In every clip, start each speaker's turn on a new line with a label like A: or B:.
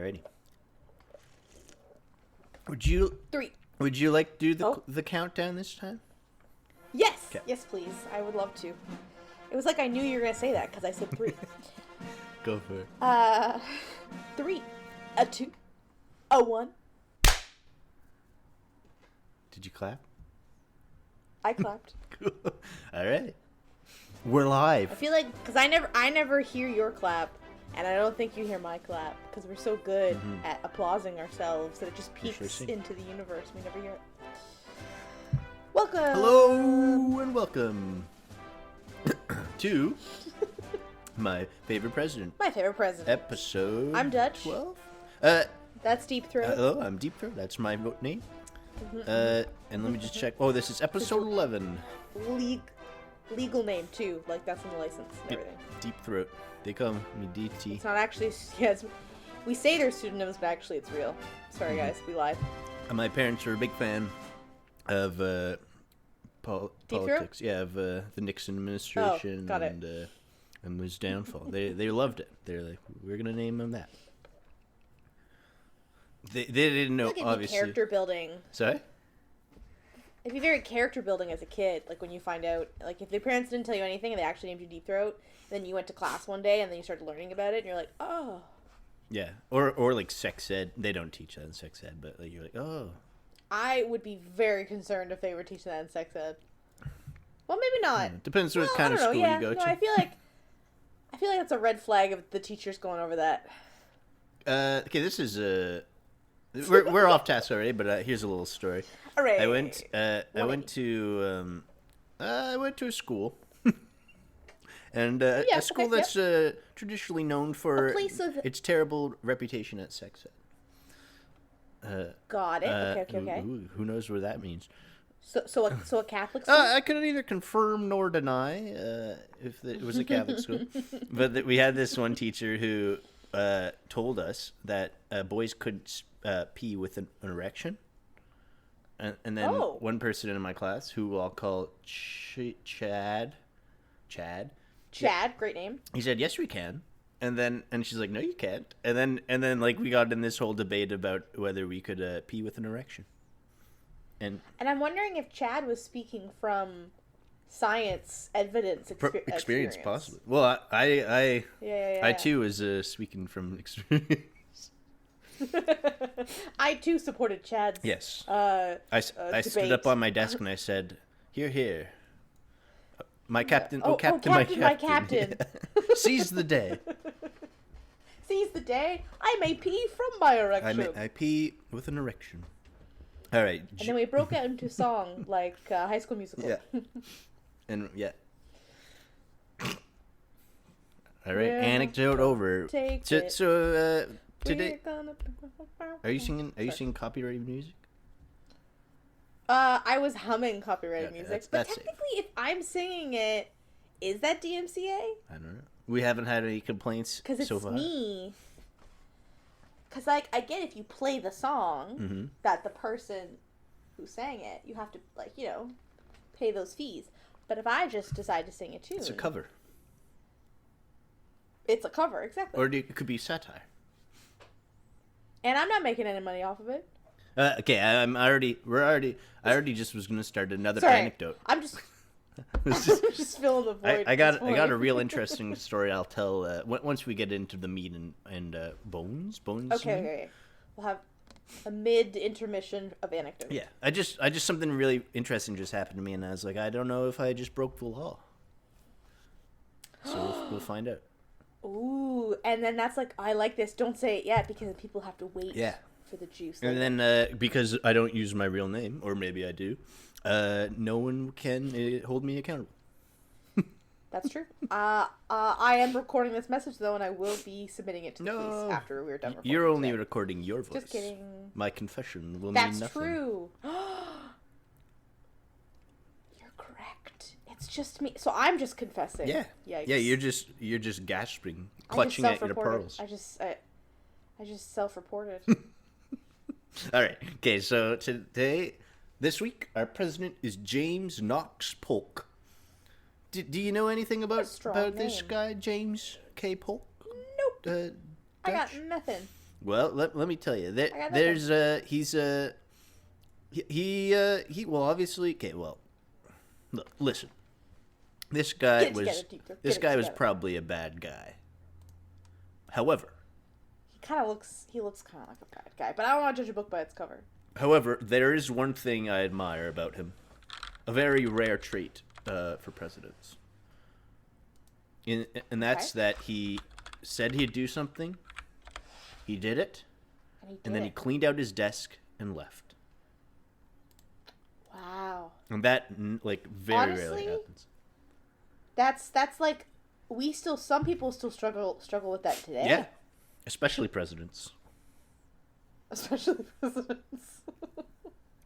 A: Alrighty. Would you
B: 3.
A: Would you like to do
B: Oh.
A: the countdown this time?
B: Yes.
A: 'Kay.
B: Yes, please. I would love to. It was like I knew you were gonna say that because I said 3.
A: Go for it.
B: 3, a 2, a 1.
A: Did you clap?
B: I clapped.
A: All right. We're
B: I
A: live.
B: feel like because I never hear your clap, and I don't think you hear my clap because we're so good at applauding ourselves that it just
A: sure
B: peeks
A: see.
B: into the universe. We never hear it. Welcome.
A: Hello and welcome to my favorite president
B: My favorite president.
A: episode.
B: I'm Dutch.
A: 12.
B: That's Deep Throat.
A: Hello, I'm Deep Throat. That's my name. And let me just check. Oh, this is episode 11.
B: Legal name too. Like that's in the license and
A: Yep.
B: everything.
A: Deep Throat. They call me DT.
B: It's not actually. Yes, we say they're pseudonyms, but actually it's real. Sorry, guys, we lied.
A: My parents are a big fan of politics. Yeah, of the Nixon administration
B: got it.
A: and his downfall. They loved it. They're like, we're gonna name him that. They didn't know,
B: Like it'd be
A: obviously.
B: character building.
A: Sorry.
B: It'd be very character building as a kid. Like when you find out, like if your parents didn't tell you anything and they actually named you Deep Throat, then you went to class one day and then you started learning about it and you're like, oh.
A: Yeah, or like sex ed. They don't teach that in sex ed, but like, you're like, oh.
B: I would be very concerned if they were teaching that in sex ed. Well, maybe not.
A: Depends what
B: Well,
A: kind
B: I
A: of
B: don't know,
A: school
B: yeah.
A: you go
B: No,
A: to.
B: I feel like that's a red flag of the teachers going over that.
A: Okay, this is we're off task already, but here's a little story.
B: All right.
A: I went to a school, and
B: Yeah,
A: a school
B: okay,
A: that's traditionally known for
B: A place of-
A: its terrible reputation at sex ed.
B: Got it. Okay.
A: Who knows what that means?
B: So a Catholic school.
A: I couldn't either confirm nor deny if it was a Catholic school, but we had this one teacher who told us that boys couldn't pee with an erection, and then
B: Oh.
A: one person in my class, who I'll call Chad,
B: Chad, great name.
A: he said, "Yes, we can." And she's like, "No, you can't." And then like we got in this whole debate about whether we could pee with an erection. And
B: And I'm wondering if Chad was speaking from science evidence
A: experience, possibly. Well, I
B: Yeah.
A: too was speaking from experience.
B: I too supported Chad's.
A: Yes.
B: I
A: I stood
B: debate.
A: up on my desk and I said, "Hear, hear. My captain,
B: Oh,
A: captain,
B: Captain, my captain."
A: Seize the day.
B: Seize the day. I may pee from my erection.
A: I pee with an erection. All right.
B: And then we broke out into song like High School Musical.
A: Yeah. And yeah. All right.
B: We're
A: Anecdote over.
B: take
A: So,
B: it.
A: so
B: We're
A: today,
B: gonna-
A: are you singing? Are you
B: Sorry.
A: singing copyrighted music?
B: I was humming copyrighted
A: Okay,
B: music, but
A: that's safe.
B: technically, if I'm singing it, is that DMCA?
A: I don't know. We haven't had any complaints
B: Because it's
A: so far.
B: me. Because, like, I get if you play the song,
A: Mm-hmm.
B: that the person who sang it, you have to, like, you know, pay those fees. But if I just decide to sing a tune...
A: It's a cover.
B: It's a cover, exactly.
A: Or it could be satire.
B: And I'm not making any money off of it.
A: Okay, I already just was gonna start another
B: Sorry.
A: anecdote.
B: I'm just...
A: It's
B: I'm
A: just-
B: just filling the void.
A: I
B: at
A: got
B: this
A: I got a
B: point.
A: real interesting story. I'll tell once we get into the meat and bones.
B: Okay. We'll have a mid-intermission of anecdotes.
A: Yeah, I just something really interesting just happened to me, and I was like, I don't know if I just broke the law. So we'll find out.
B: Ooh, and then that's like, I like this. Don't say it yet because people have to wait
A: Yeah.
B: for the juice.
A: And then because I don't use my real name, or maybe I do, no one can hold me accountable.
B: That's true. I am recording this message though, and I will be submitting it to the
A: No.
B: police after we're done recording.
A: You're only
B: today.
A: recording your voice.
B: Just kidding.
A: My confession will mean
B: That's
A: nothing.
B: true. You're correct. It's just me. So I'm just confessing.
A: Yeah.
B: Yikes.
A: Yeah, you're just gasping,
B: I just
A: clutching at your
B: self-reported.
A: pearls.
B: I just self-reported.
A: All right. Okay, so this week, our president is James Knox Polk. Do you know anything about
B: strong
A: this
B: name.
A: guy, James K. Polk?
B: Nope. I got
A: Dutch?
B: nothing.
A: Well, let me tell you.
B: I got nothing.
A: There's he's he well obviously okay. Well, look, listen. This guy
B: Get it
A: was
B: together, Deep Throat.
A: this
B: Get it
A: guy was
B: together.
A: probably a bad guy. However,
B: He looks kind of like a bad guy, but I don't want to judge a book by its cover.
A: there is one thing I admire about him, a very rare trait for presidents. And that's
B: Okay.
A: that he said he'd do something, he did it,
B: And he did
A: and then he
B: it.
A: cleaned out his desk and left.
B: Wow.
A: And that like very rarely
B: Honestly,
A: happens.
B: That's like some people still struggle with that today.
A: Yeah, especially presidents.
B: Especially presidents.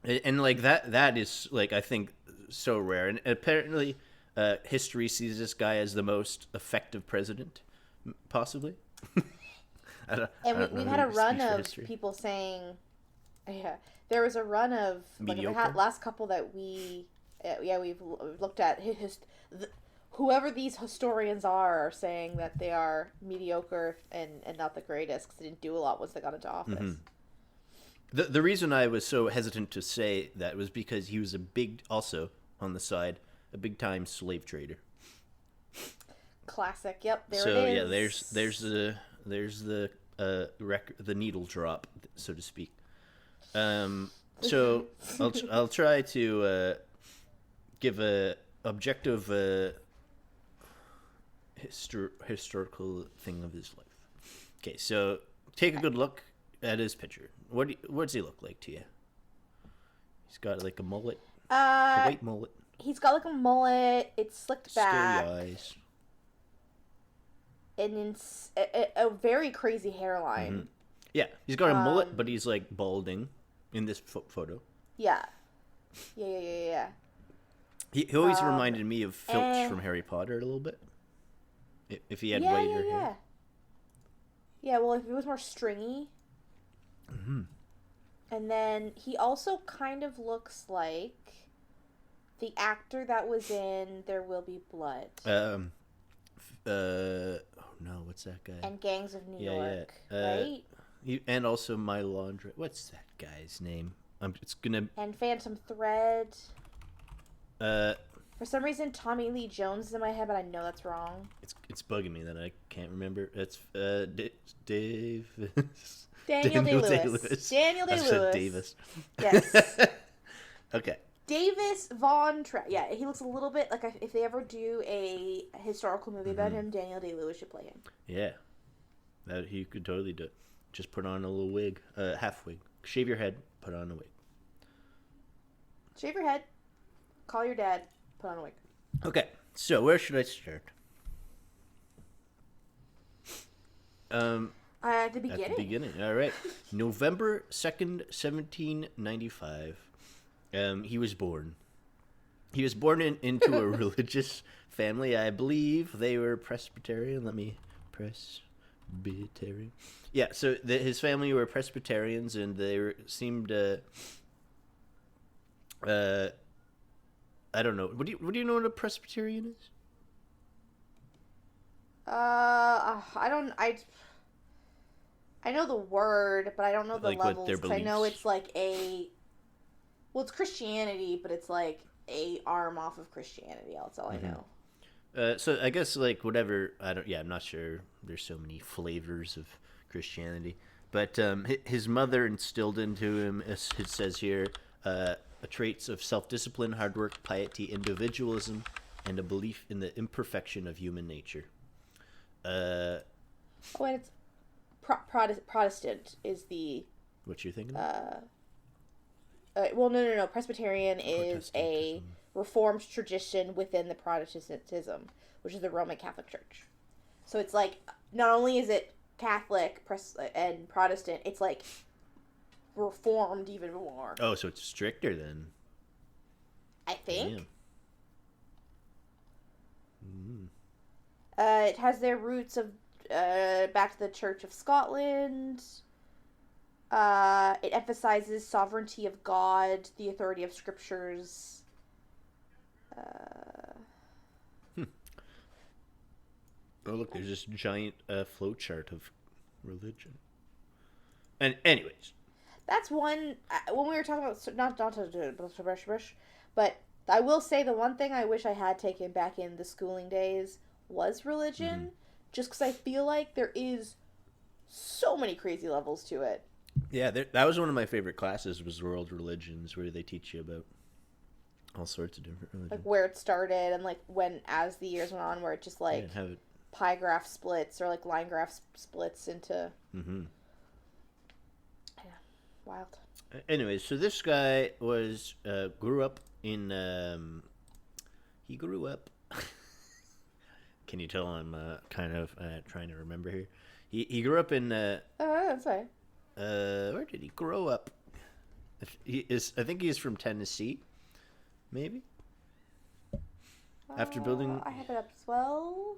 A: And like that is like I think so rare, and apparently history sees this guy as the most effective president, possibly. I
B: And
A: don't know
B: we've had
A: who
B: a run
A: speaks for
B: of
A: history.
B: people saying, yeah, there was a run of like the
A: Mediocre?
B: last couple that we've looked at whoever these historians are saying that they are mediocre and not the greatest because they didn't do a lot once they got into office.
A: Mm-hmm. The reason I was so hesitant to say that was because he was also on the side, a big time slave trader.
B: Classic. Yep. There
A: So
B: it is.
A: yeah, there's the needle drop, so to speak. So I'll try to give a objective historical thing of his life. Okay, so take a good look at his picture. What does he look like to you? He's got like a mullet, a white mullet,
B: He's got like a mullet. It's slicked
A: scary
B: back,
A: eyes.
B: and it's a very crazy hairline.
A: Mm-hmm. Yeah, he's got a mullet, but he's like balding in this photo.
B: Yeah. Yeah.
A: He always reminded me of Filch
B: eh.
A: from Harry Potter a little bit. If he had
B: Yeah,
A: whiter
B: yeah.
A: hair.
B: Yeah, well, if it was more stringy.
A: Mm-hmm.
B: And then he also kind of looks like the actor that was in There Will Be Blood
A: Oh no, what's that guy?
B: and Gangs of New
A: Yeah,
B: York,
A: yeah.
B: right?
A: And also My Laundry. What's that guy's name? It's gonna.
B: And Phantom Thread.
A: Uh,
B: For some reason, Tommy Lee Jones is in my head, but I know that's wrong.
A: it's bugging me that I can't remember. It's Dave.
B: Daniel Day-Lewis. Daniel
A: I said
B: Day-Lewis.
A: Davis.
B: Yes.
A: Okay.
B: Davis Von Trapp. Yeah, he looks a little bit like if they ever do a historical movie about him, Daniel Day-Lewis should play him.
A: Yeah, that he could totally do it. Just put on a little wig, half wig. Shave your head, put on a wig.
B: Shave your head, call your dad, put on a wig.
A: Okay, so where should I start?
B: At the beginning.
A: At the beginning. All right. November 2nd, 1795. He was born. He was born into a religious family. I believe they were Presbyterian. Presbyterian. Yeah, so his family were Presbyterians, and they seemed I don't know. What do you know what a Presbyterian is?
B: I know the word, but I don't know the
A: Like what
B: levels.
A: their
B: 'Cause I know
A: beliefs.
B: it's like it's Christianity, but it's like a arm off of Christianity. That's all I know.
A: So I guess like whatever I'm not sure. There's so many flavors of Christianity, but his mother instilled into him, as it says here, traits of self-discipline, hard work, piety, individualism, and a belief in the imperfection of human nature.
B: Oh, and it's Protestant is the.
A: What you're thinking?
B: Well, no. Presbyterian is a
A: Protestantism.
B: reformed tradition within the Protestantism, which is the Roman Catholic Church. So it's like not only is it Catholic and Protestant, it's like reformed even more.
A: Oh, so it's stricter then.
B: I think.
A: Damn.
B: It has their roots of back to the Church of Scotland. It emphasizes sovereignty of God, the authority of scriptures.
A: Oh, look, there's this giant flow chart of religion. And anyways,
B: That's one when we were talking about not to brush, but I will say the one thing I wish I had taken back in the schooling days was religion, just because I feel like there is so many crazy levels to it.
A: yeah, that was one of my favorite classes was world religions, where they teach you about all sorts of different religions.
B: Like where it started and like when as the years went on, where it just like
A: Yeah, have it.
B: pie graph splits or like line graph splits into wild.
A: Anyways, so this guy was grew up in. He grew up. Can you tell I'm kind of trying to remember here? He grew up in.
B: Oh, that's fine.
A: Where did he grow up? I think he's from Tennessee, maybe. After building.
B: I have it up as well.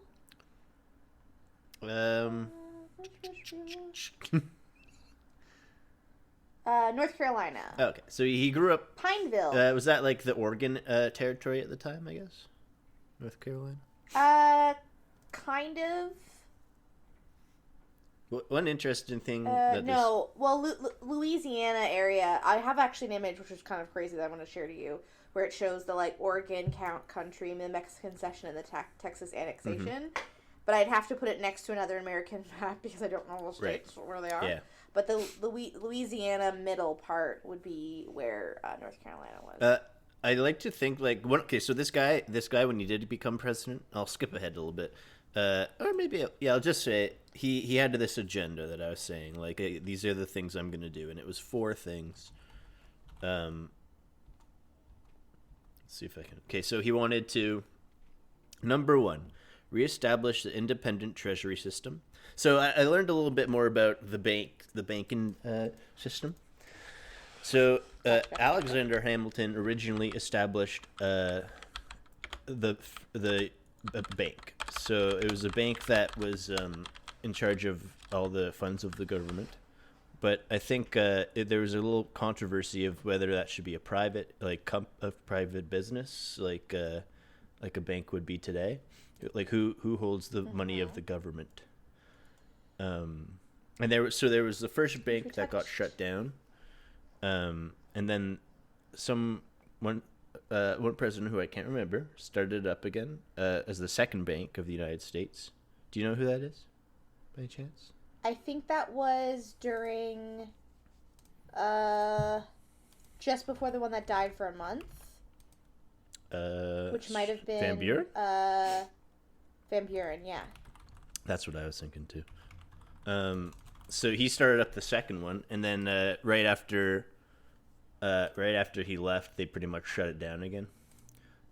B: North Carolina.
A: Okay, so he grew up.
B: Pineville.
A: Was that like the Oregon territory at the time? I guess. North Carolina.
B: Kind of.
A: One interesting thing.
B: No, well, Louisiana area. I have actually an image which is kind of crazy that I want to share to you, where it shows the like Oregon country and the Mexican cession and the Texas annexation. But I'd have to put it next to another American map because I don't know what states where they are.
A: Yeah.
B: But the Louisiana middle part would be where North Carolina was.
A: I like to think like okay, so this guy when he did become president, I'll skip ahead a little bit, or maybe I'll just say he had this agenda that I was saying like hey, these are the things I'm gonna do, and it was 4 things. Let's see if I can. Okay, so he wanted to, number 1, reestablish the independent treasury system. So I learned a little bit more about the banking system. So Alexander Hamilton originally established the bank. So it was a bank that was in charge of all the funds of the government. But I think there was a little controversy of whether that should be a private private business like a bank would be today. Like who holds the money of the government. And there was the first bank that got shut down. And then one president who I can't remember started it up again as the second bank of the United States. Do you know who that is, by any chance?
B: I think that was during, just before the one that died for a month. Which might have been
A: Van Buren.
B: Van Buren, yeah.
A: That's what I was thinking too. So he started up the second one, and then right after he left, they pretty much shut it down again.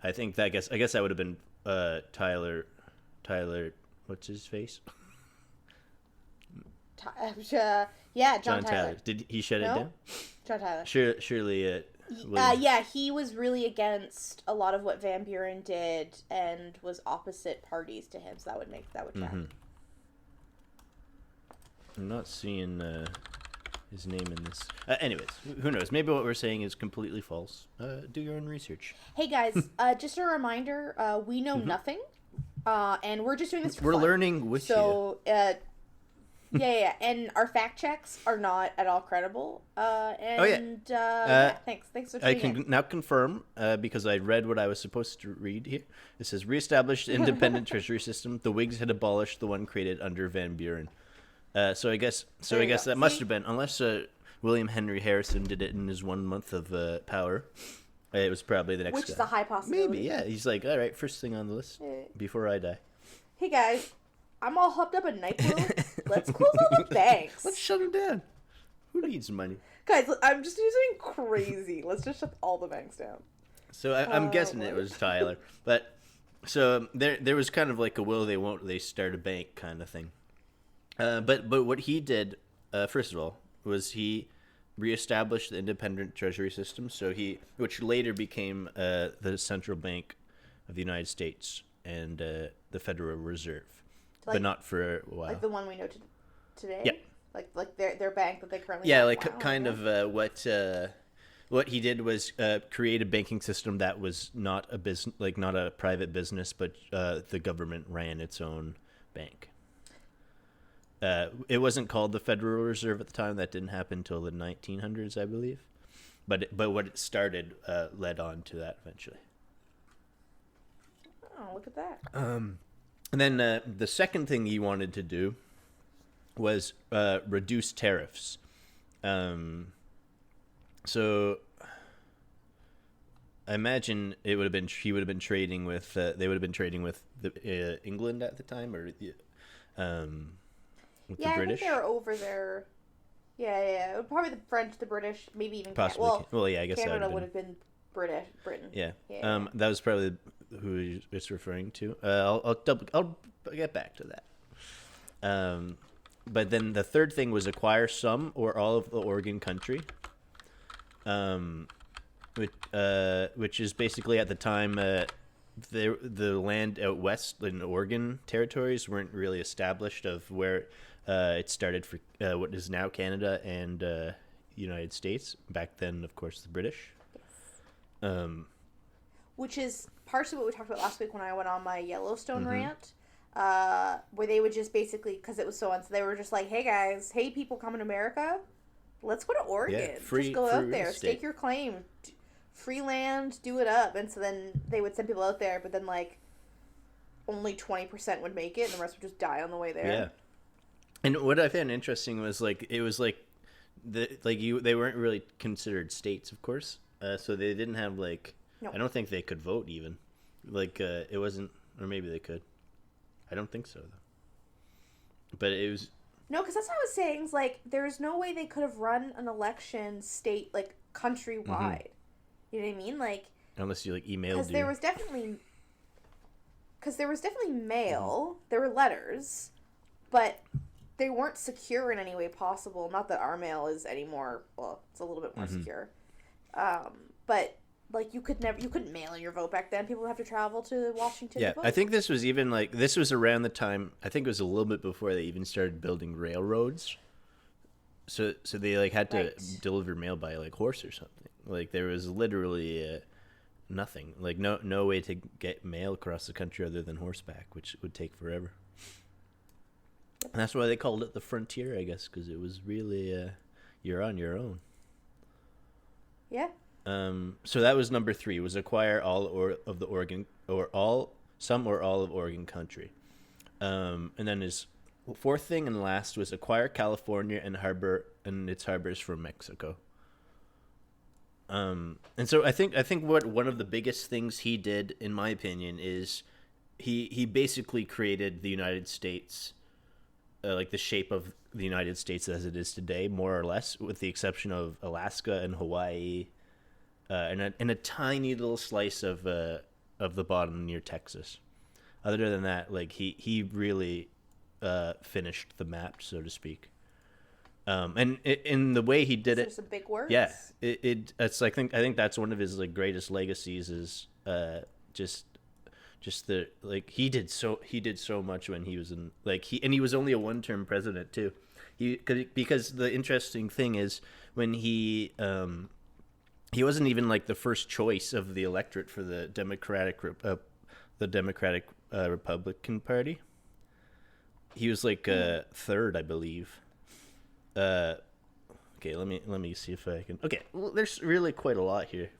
A: I guess that would have been Tyler, what's his face?
B: Yeah, John Tyler.
A: Did he shut it down?
B: John Tyler.
A: Surely.
B: Yeah, he was really against a lot of what Van Buren did and was opposite parties to him, so that would track.
A: I'm not seeing his name in this. Anyways, who knows? Maybe what we're saying is completely false. Do your own research.
B: Hey guys, just a reminder: we know nothing, and we're just doing this for fun.
A: We're learning with you.
B: So, yeah, and our fact checks are not at all credible. Thanks for tuning
A: I can now confirm because I read what I was supposed to read here. It says reestablished independent treasury system. The Whigs had abolished the one created under Van Buren. So I guess that must have been, unless William Henry Harrison did it in his 1 month of power. It was probably the next.
B: Which is a high possibility.
A: Maybe, yeah. He's like, all right, first thing on the list before I die.
B: Hey guys, I'm all hopped up at NyQuil. Let's close all the banks.
A: Let's shut them down. Who needs money?
B: Guys, I'm just doing something crazy. Let's just shut all the banks down.
A: So I'm guessing it was Tyler, but so there was kind of like a will they won't they start a bank kind of thing. But what he did, first of all, was he reestablished the independent treasury system. So which later became the Central Bank of the United States and the Federal Reserve, but not for a while.
B: Like the one we know today.
A: Yeah.
B: Like their bank that they currently.
A: Yeah,
B: have.
A: like
B: Wow,
A: kind of what he did was create a banking system that was not a business, like not a private business, but the government ran its own bank. It wasn't called the Federal Reserve at the time. That didn't happen until the 1900s, I believe. But what it started led on to that eventually.
B: Oh, look at that.
A: And then the second thing he wanted to do was reduce tariffs. So I imagine he would have been trading with they would have been trading with England at the time, or with the
B: I
A: British.
B: think they were over there. Yeah. Probably the French, the British, maybe even
A: Possibly.
B: Well,
A: Yeah, I guess
B: Canada
A: that
B: would have been Britain.
A: Yeah.
B: Yeah.
A: That was probably who he was referring to. I'll get back to that. But then the third thing was acquire some or all of the Oregon country. Which is basically at the time the land out west in Oregon territories weren't really established of where it started for what is now Canada and United States. Back then, of course, the British.
B: Which is partially what we talked about last week when I went on my Yellowstone
A: Mm-hmm.
B: rant, where they would just basically, because it was so they were just like, hey guys, hey people coming to America, let's go to Oregon. Just go out there, stake your claim, free land, do it up. And so then they would send people out there, but then like only 20% would make it and the rest would just die on the way there.
A: Yeah. And what I found interesting was they weren't really considered states, of course. So they didn't have
B: No.
A: I don't think they could vote even. It wasn't, or maybe they could. I don't think so though. But it was.
B: No, because that's what I was saying. It's like there's no way they could have run an election countrywide.
A: Mm-hmm.
B: You know what I mean? Like
A: Unless you emailed
B: because there was definitely mail.
A: Mm-hmm.
B: There were letters, but they weren't secure in any way possible. Not that our mail is anymore. Well, it's a little bit more
A: Mm-hmm.
B: secure. But like you couldn't mail in your vote back then. People would have to travel to Washington.
A: Yeah,
B: to vote.
A: I think this was even this was around the time. I think it was a little bit before they even started building railroads. So they had to
B: Right.
A: deliver mail by horse or something. There was literally nothing. No way to get mail across the country other than horseback, which would take forever. And that's why they called it the frontier, I guess, because it was really you're on your own.
B: Yeah.
A: So that was number 3, was acquire all of the Oregon, some or all of Oregon country. And then his fourth thing and last was acquire California and its harbors from Mexico. And so I think what one of the biggest things he did, in my opinion, is he basically created the United States, the shape of the United States as it is today, more or less, with the exception of Alaska and Hawaii. And a tiny little slice of the bottom near Texas. Other than that, he really finished the map, so to speak. And in the way he did
B: There's
A: it,
B: some big words.
A: yeah, it's I think that's one of his greatest legacies is just the he did so much when he was in he was only a 1-term president too. Because the interesting thing is when he wasn't even the first choice of the electorate for the Democratic Republican Party. He was third, I believe. Okay, let me see if I can. Okay, well, there's really quite a lot here,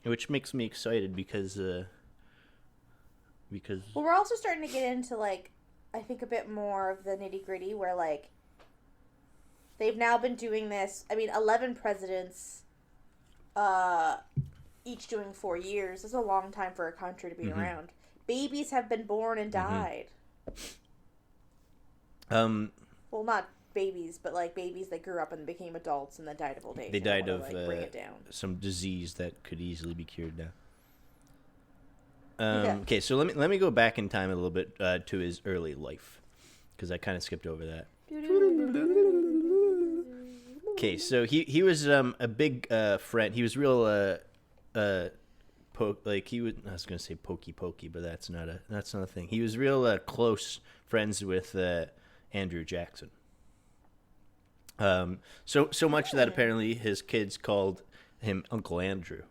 A: which makes me excited because
B: Well, we're also starting to get into I think a bit more of the nitty gritty where they've now been doing this. I mean, 11 presidents. Each doing 4 years. That's a long time for a country to be around. Babies have been born and died. Well, not babies, but babies that grew up and became adults and then died of old age.
A: they died of
B: bring it down.
A: some disease that could easily be cured now.
B: Okay.
A: Okay, so let me go back in time a little bit to his early life, because I kind of skipped over that. Okay, so he was a big friend. He was real he was. I was gonna say pokey, but that's not a thing. He was real close friends with Andrew Jackson. So much that apparently his kids called him Uncle Andrew.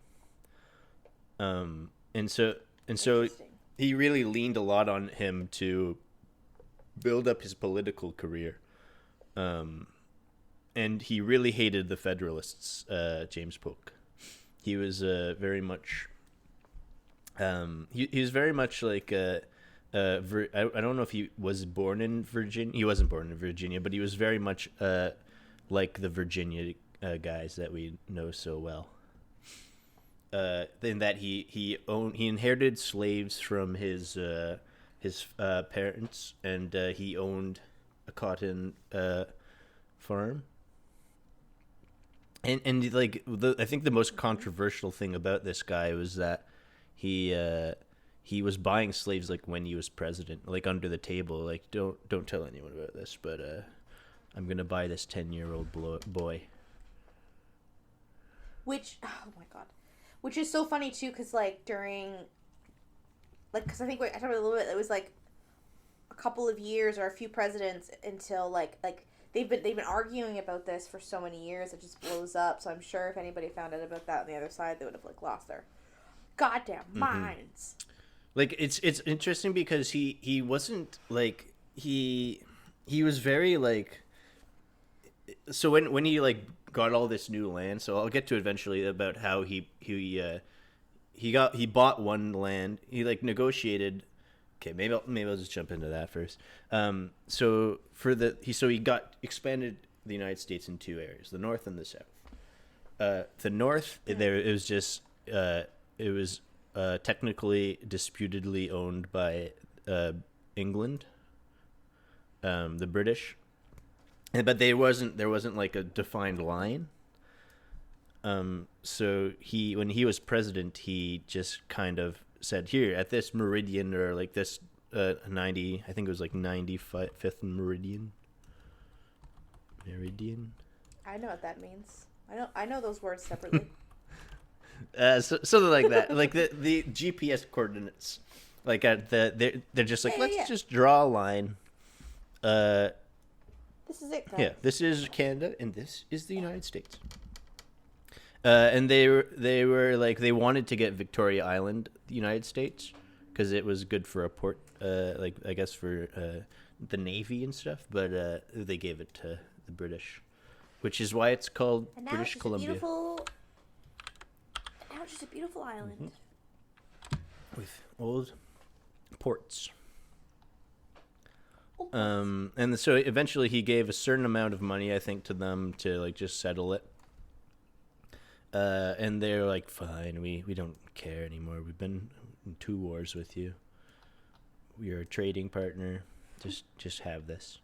A: And so
B: Interesting.
A: he really leaned a lot on him to build up his political career. And he really hated the Federalists, James Polk. He was very much... he was very much like... I don't know if he was born in Virginia. He wasn't born in Virginia, but he was very much like the Virginia guys that we know so well. In that he inherited slaves from his parents, and he owned a cotton farm. And like I think the most controversial thing about this guy was that he was buying slaves like when he was president, like under the table. Like don't tell anyone about this, but I'm gonna buy this 10-year-old boy.
B: Which, oh my god, which is so funny too, because like during, like, because I think I talked about it a little bit. It was like a couple of years or a few presidents until like they've been arguing about this for so many years. It just blows up. So I'm sure if anybody found out about that on the other side, they would have like lost their goddamn minds.
A: Like it's interesting because he wasn't like he was very like, so when he like got all this new land, so I'll get to eventually about how he bought one land. He like negotiated. Okay, maybe I'll just jump into that first. So he got expanded the United States in two areas: the North and the South. The North, it was technically disputedly owned by England, the British, but there wasn't like a defined line. So when he was president, he just kind of said, here at this meridian, or like this 90, I think it was like 95th meridian.
B: I know what that means. I know those words separately.
A: Something like that. Like the GPS coordinates, like they're just like, let's just draw a line.
B: This is it, guys.
A: Yeah, this is Canada, and this is the United States. And they were like, they wanted to get Victoria Island, the United States, because it was good for a port, like I guess for the Navy and stuff. But they gave it to the British, which is why it's called British Columbia.
B: Now it's just a beautiful island
A: with old ports. And so eventually he gave a certain amount of money, I think, to them to like just settle it. And they're like, fine, we don't care anymore. We've been in 2 wars with you. We're a trading partner. Just have this.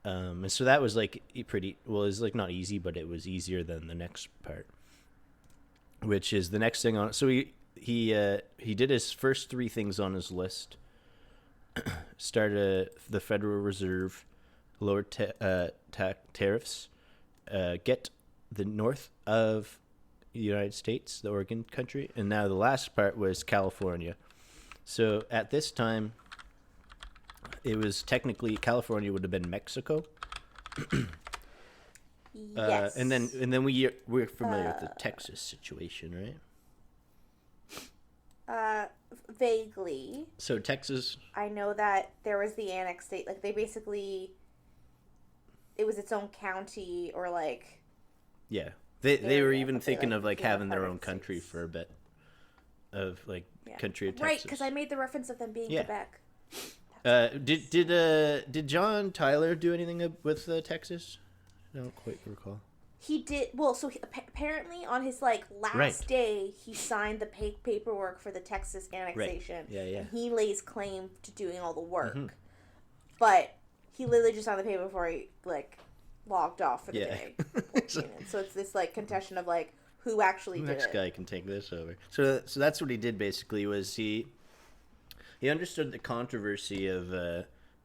A: And so that was like pretty, well, it's like not easy, but it was easier than the next part, which is the next thing on. So he did his first 3 things on his list. Start the Federal Reserve, lower tariffs, get the north of the United States, the Oregon country, and now the last part was California. So at this time, it was technically California would have been Mexico.
B: Yes.
A: And then we're familiar with the Texas situation, right?
B: Vaguely.
A: So Texas.
B: I know that there was the annex state. Like they basically, it was its own county or like.
A: Yeah, they were even thinking of like having their own country for a bit, of like country of Texas.
B: Right, because I made the reference of them being Quebec.
A: Did John Tyler do anything with Texas? I don't quite recall.
B: He did. Well, so apparently on his like last day, he signed the paperwork for the Texas annexation.
A: Right. Yeah.
B: And he lays claim to doing all the work, but he literally just signed the paper before he like logged off for the day. So it's this like contention of like who actually did it.
A: Next guy can take this over. So that's what he did basically. Was he understood the controversy of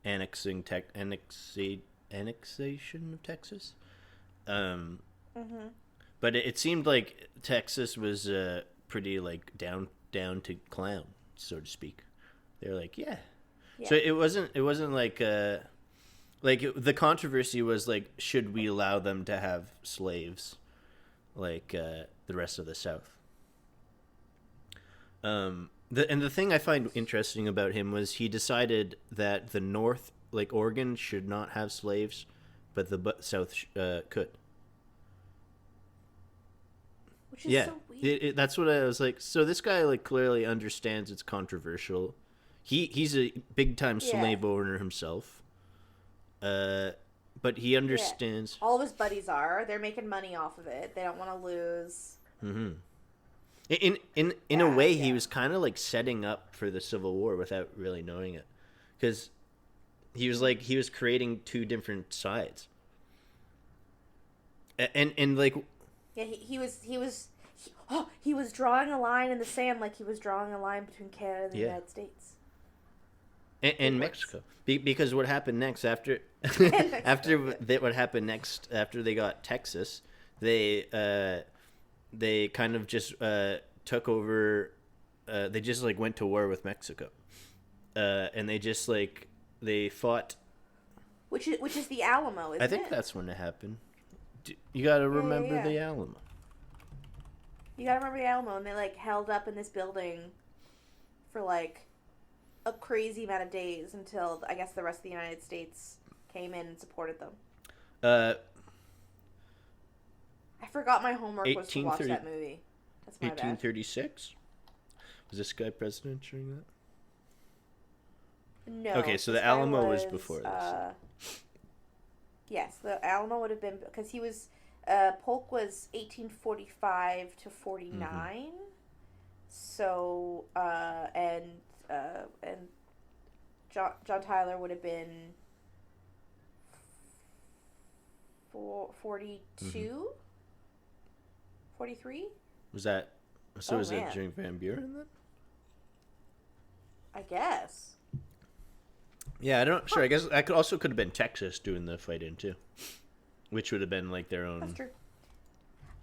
A: annexation of Texas. But it seemed like Texas was pretty like down to clown, so to speak. They're like, yeah. So it wasn't like the controversy was like, should we allow them to have slaves like the rest of the South? The thing I find interesting about him was he decided that the North, like Oregon should not have slaves, but the South could.
B: Which is
A: Yeah,
B: so weird.
A: that's what I was like. So this guy like clearly understands it's controversial. He's a big time
B: Yeah.
A: slave owner himself. But he
B: Yeah.
A: understands.
B: All of his buddies are. They're making money off of it. They don't want to lose.
A: Hmm. In a
B: Yeah,
A: way,
B: yeah.
A: he was kind of like setting up for the Civil War without really knowing it, because he was creating two different sides. And like
B: Yeah, he was drawing a line in the sand like he was drawing a line between Canada and the
A: Yeah.
B: United States.
A: and
B: works.
A: Mexico, because what happened next after what happened next after they got Texas, they kind of just took over. They just like went to war with Mexico, and they fought.
B: Which is the Alamo, isn't
A: I think
B: it?
A: that's when it happened. You got to remember
B: yeah.
A: the Alamo.
B: You gotta remember the Alamo, and they like held up in this building for like a crazy amount of days until I guess the rest of the United States came in and supported them. I forgot my homework was to watch
A: 1830
B: that movie. That's my bad.
A: 1836. Was this guy president during that?
B: No.
A: Okay, so
B: this
A: the
B: guy
A: Alamo was before this.
B: Yes, the Alamo would have been because he was Polk was 1845 to 49.
A: Mm-hmm.
B: So and John Tyler would have been 42, 43,
A: Was that so?
B: Oh,
A: Was
B: man.
A: that during Van Buren then?
B: I guess.
A: Yeah, I don't. Sure, I guess I could have been Texas doing the fighting too, which would have been like their own.
B: That's true.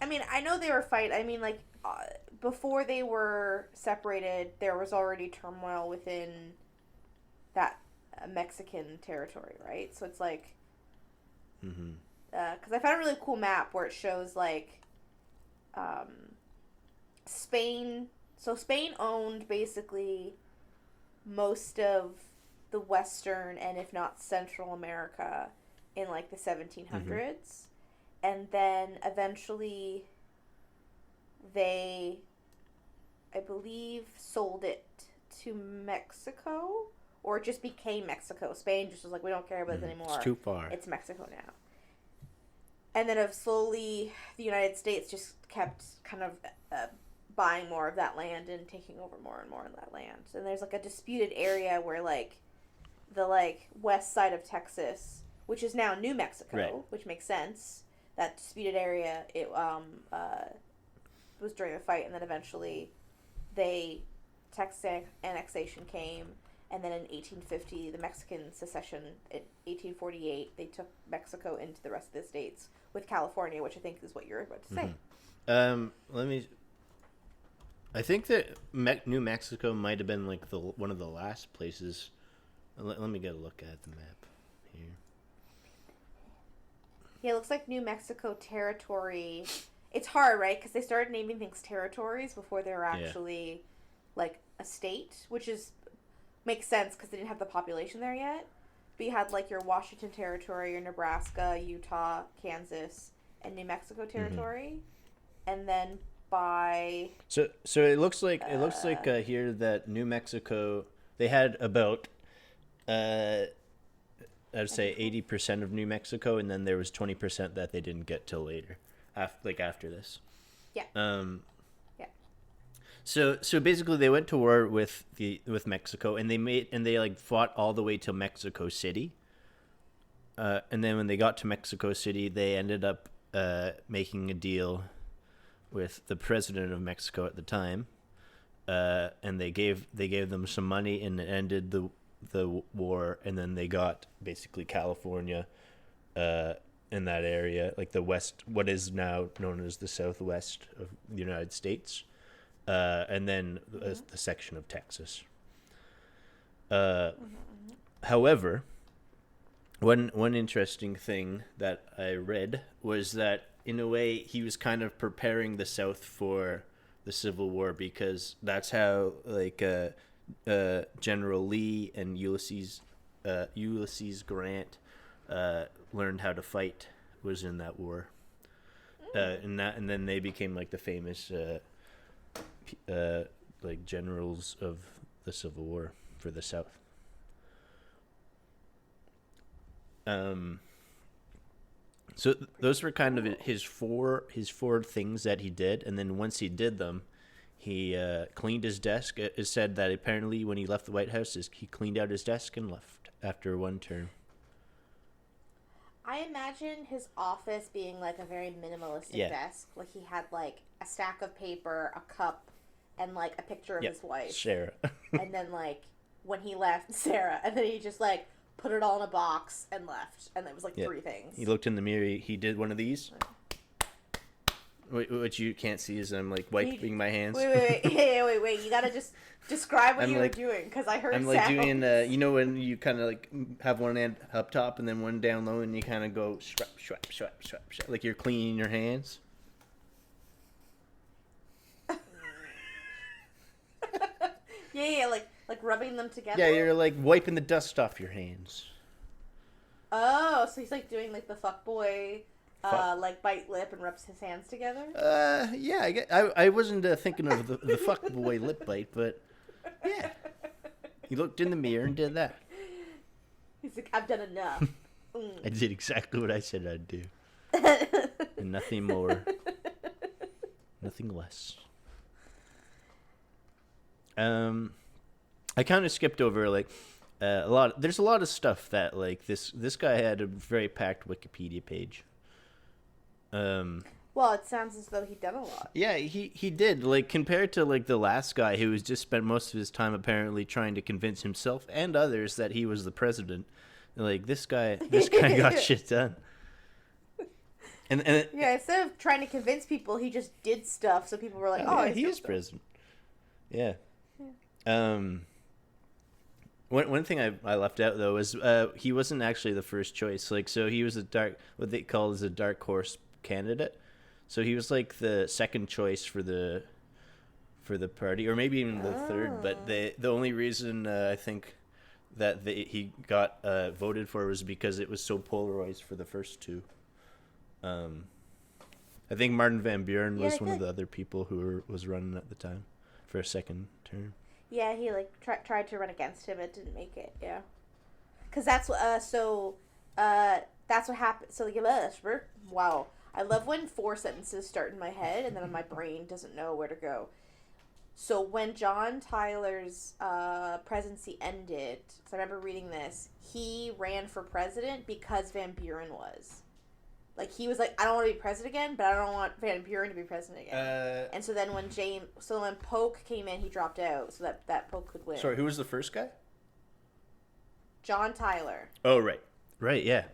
B: I mean, I know they were like before they were separated, there was already turmoil within that Mexican territory, right? So it's like,
A: Mm-hmm.
B: because I found a really cool map where it shows like, Spain. So Spain owned basically most of the Western and if not Central America in like the 1700s. And then eventually they, I believe, sold it to Mexico, or it just became Mexico. Spain just was like, we don't care about this anymore.
A: It's too far.
B: It's Mexico now. And then slowly the United States just kept kind of buying more of that land and taking over more and more of that land. And there's like a disputed area where like the like west side of Texas, which is now New Mexico,
A: Right.
B: which makes sense. That disputed area, it was during a fight, and then eventually Texas annexation came, and then in 1850, the Mexican secession. In 1848, they took Mexico into the rest of the states with California, which I think is what you're about to say.
A: Let me. I think that New Mexico might have been like one of the last places. Let me get a look at the map here.
B: Yeah, it looks like New Mexico territory. It's hard, right? Because they started naming things territories before they were actually like a state, which makes sense because they didn't have the population there yet. But you had like your Washington territory, your Nebraska, Utah, Kansas, and New Mexico territory, and then by
A: So it looks like here that New Mexico, they had about I'd say 80% of New Mexico, and then there was 20% that they didn't get till later, after this.
B: Yeah.
A: Yeah. So basically, they went to war with Mexico, and they like fought all the way to Mexico City. And then when they got to Mexico City, they ended up making a deal with the president of Mexico at the time, and they gave them some money, and it ended the war, and then they got basically California in that area, like the west, what is now known as the southwest of the United States, and then the section of Texas. However, one interesting thing that I read was that in a way he was kind of preparing the South for the Civil War, because that's how like General Lee and Ulysses Ulysses Grant learned how to fight was in that war. And then they became like the famous like generals of the Civil War for the South. So those were kind of his four things that he did, and then once he did them, he cleaned his desk. It is said that apparently when he left the White House, he cleaned out his desk and left after one term.
B: I imagine his office being like a very minimalistic desk. Like he had like a stack of paper, a cup, and like a picture of his wife,
A: Sarah.
B: And then like when he left, Sarah, and then he just like put it all in a box and left, and it was like 3 things.
A: He looked in the mirror. He did one of these. What you can't see is I'm like wiping my hands.
B: Wait! You gotta just describe what you were doing, because I heard.
A: I'm like doing, you know, when you kind of like have one hand up top and then one down low, and you kind of go swap, swap, swap, swap, swap, like you're cleaning your hands.
B: Yeah, like rubbing them together.
A: Yeah, you're like wiping the dust off your hands.
B: Oh, so he's like doing like the fuckboy. Like bite lip and rubs his hands together.
A: Yeah, I wasn't thinking of the fuck boy lip bite, but yeah, he looked in the mirror and did that.
B: He's like, I've done enough.
A: I did exactly what I said I'd do, and nothing more, nothing less. I kind of skipped over like a lot. There's a lot of stuff that like this guy had a very packed Wikipedia page.
B: Well, it sounds as though he'd done a lot.
A: Yeah, he did. Like, compared to, like, the last guy who was just spent most of his time apparently trying to convince himself and others that he was the president. Like, this guy got shit done. And
B: yeah, instead of trying to convince people, he just did stuff, so people were like, "Oh,
A: yeah, he is president." Yeah. One thing I left out though is he wasn't actually the first choice. Like, so he was what they call as a dark horse candidate. So he was like the second choice for the party, or maybe even the third. But the only reason I think that he got voted for was because it was so polarized for the first two. I think Martin Van Buren was one of the other people who was running at the time for a second term.
B: Yeah, he like tried to run against him. It didn't make it. Yeah, because that's that's what happened. So wow. I love when 4 sentences start in my head and then my brain doesn't know where to go. So when John Tyler's presidency ended, so I remember reading this, he ran for president because Van Buren was. Like, he was like, I don't want to be president again, but I don't want Van Buren to be president again. And so then when Polk came in, he dropped out so that Polk could win.
A: Sorry, who was the first guy?
B: John Tyler.
A: Oh, right. Right, yeah.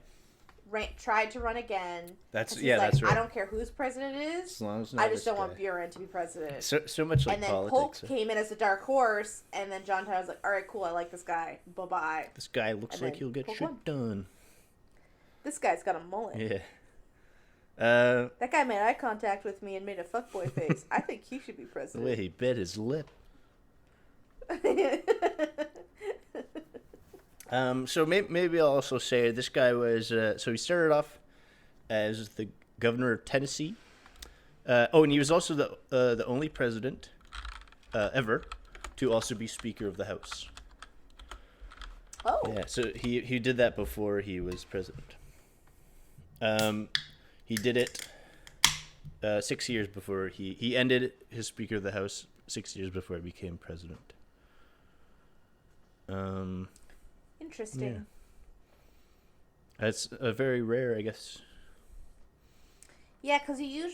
B: Tried to run again.
A: That's
B: right.
A: I
B: don't care whose president it is.
A: As long as
B: I just don't want Buren to be president.
A: So much like politics.
B: And then Polk came in as a dark horse, and then John Tyler was like, all right, cool, I like this guy. Bye-bye.
A: This guy looks like he'll get shit done.
B: This guy's got a mullet.
A: Yeah.
B: That guy made eye contact with me and made a fuckboy face. I think he should be president.
A: The way he bit his lip. So maybe I'll also say this guy was so he started off as the governor of Tennessee. And he was also the only president ever to also be Speaker of the House.
B: Oh.
A: Yeah, so he did that before he was president. He did it 6 years before he ended his Speaker of the House 6 years before he became president.
B: Interesting.
A: Yeah. That's very rare, I guess.
B: Yeah, because you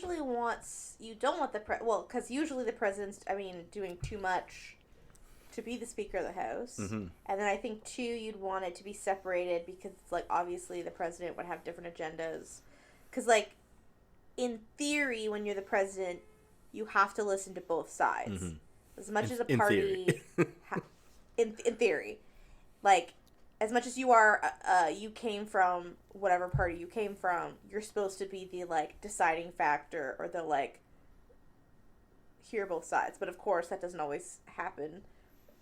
B: don't want because usually the president's, doing too much to be the Speaker of the House.
A: Mm-hmm.
B: And then I think, too, you'd want it to be separated because, like, obviously the president would have different agendas. Because, like, in theory, when you're the president, you have to listen to both sides.
A: Mm-hmm.
B: As much as a party... in theory. Like, as much as you came from whatever party you came from, you're supposed to be the, like, deciding factor or the, like, hear both sides. But, of course, that doesn't always happen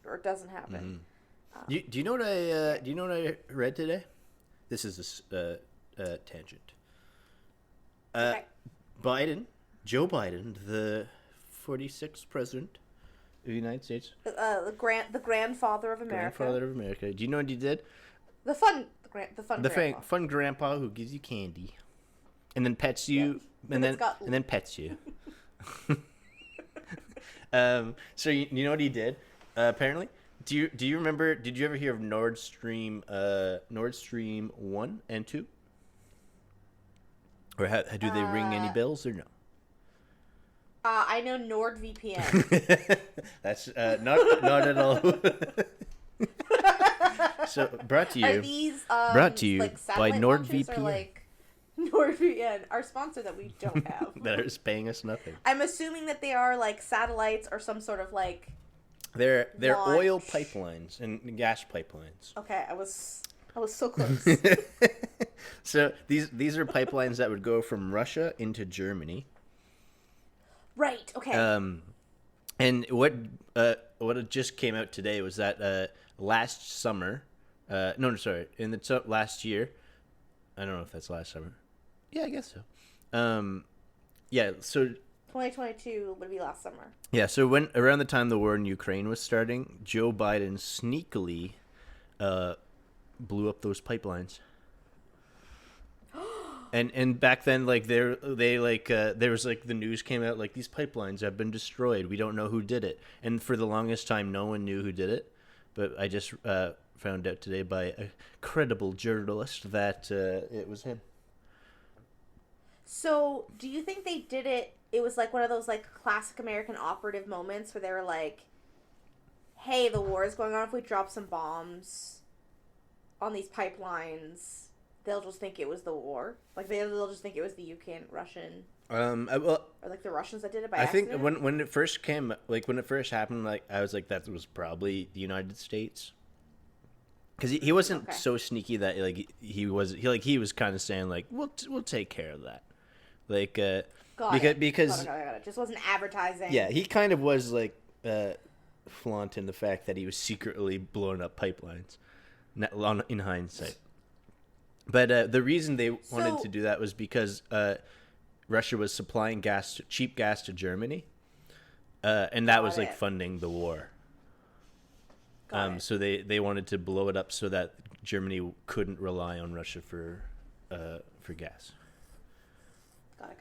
B: or doesn't happen.
A: Do you know what I read today? This is a tangent.
B: Okay.
A: Joe Biden, the 46th president of the United States,
B: The grandfather of America.
A: grandfather of America. Do you know what he did?
B: The fun grandpa.
A: Fun grandpa who gives you candy, and then pets you, and then pets you. So you know what he did? Apparently, do you remember? Did you ever hear of Nord Stream 1 and 2? Or do they ring any bells or no?
B: I know NordVPN.
A: That's not at all. So brought to you
B: like
A: by
B: satellite launches or,
A: NordVPN.
B: like NordVPN, our sponsor that we don't have.
A: That is paying us nothing.
B: I'm assuming that they are like satellites or some sort of like.
A: They're
B: launch.
A: oil pipelines and gas pipelines.
B: Okay, I was so close.
A: So these are pipelines that would go from Russia into Germany.
B: Right. Okay.
A: And what it just came out today was that last summer, in the last year, I don't know if that's last summer. Yeah, I guess so. Yeah, so
B: 2022 would be last summer.
A: Yeah, so when around the time the war in Ukraine was starting, Joe Biden sneakily blew up those pipelines. And back then, like there was like the news came out like these pipelines have been destroyed. We don't know who did it, and for the longest time, no one knew who did it. But I just found out today by a credible journalist that it was him.
B: So, do you think they did it? It was like one of those like classic American operative moments where they were like, "Hey, the war is going on. If we drop some bombs on these pipelines, they'll just think it was the war. Like they'll just think it was the UK and Russian." Or like the Russians that did it by accident.
A: I think when it first came, like when it first happened, like I was like that was probably the United States, because he wasn't so sneaky that like he was kind of saying like we'll take care of that, like
B: Got it. Just wasn't advertising.
A: Yeah, he kind of was like flaunting the fact that he was secretly blowing up pipelines, in hindsight. But the reason they wanted to do that was because Russia was supplying cheap gas to Germany, and that was like funding the war. So they wanted to blow it up so that Germany couldn't rely on Russia for gas.
B: Got it.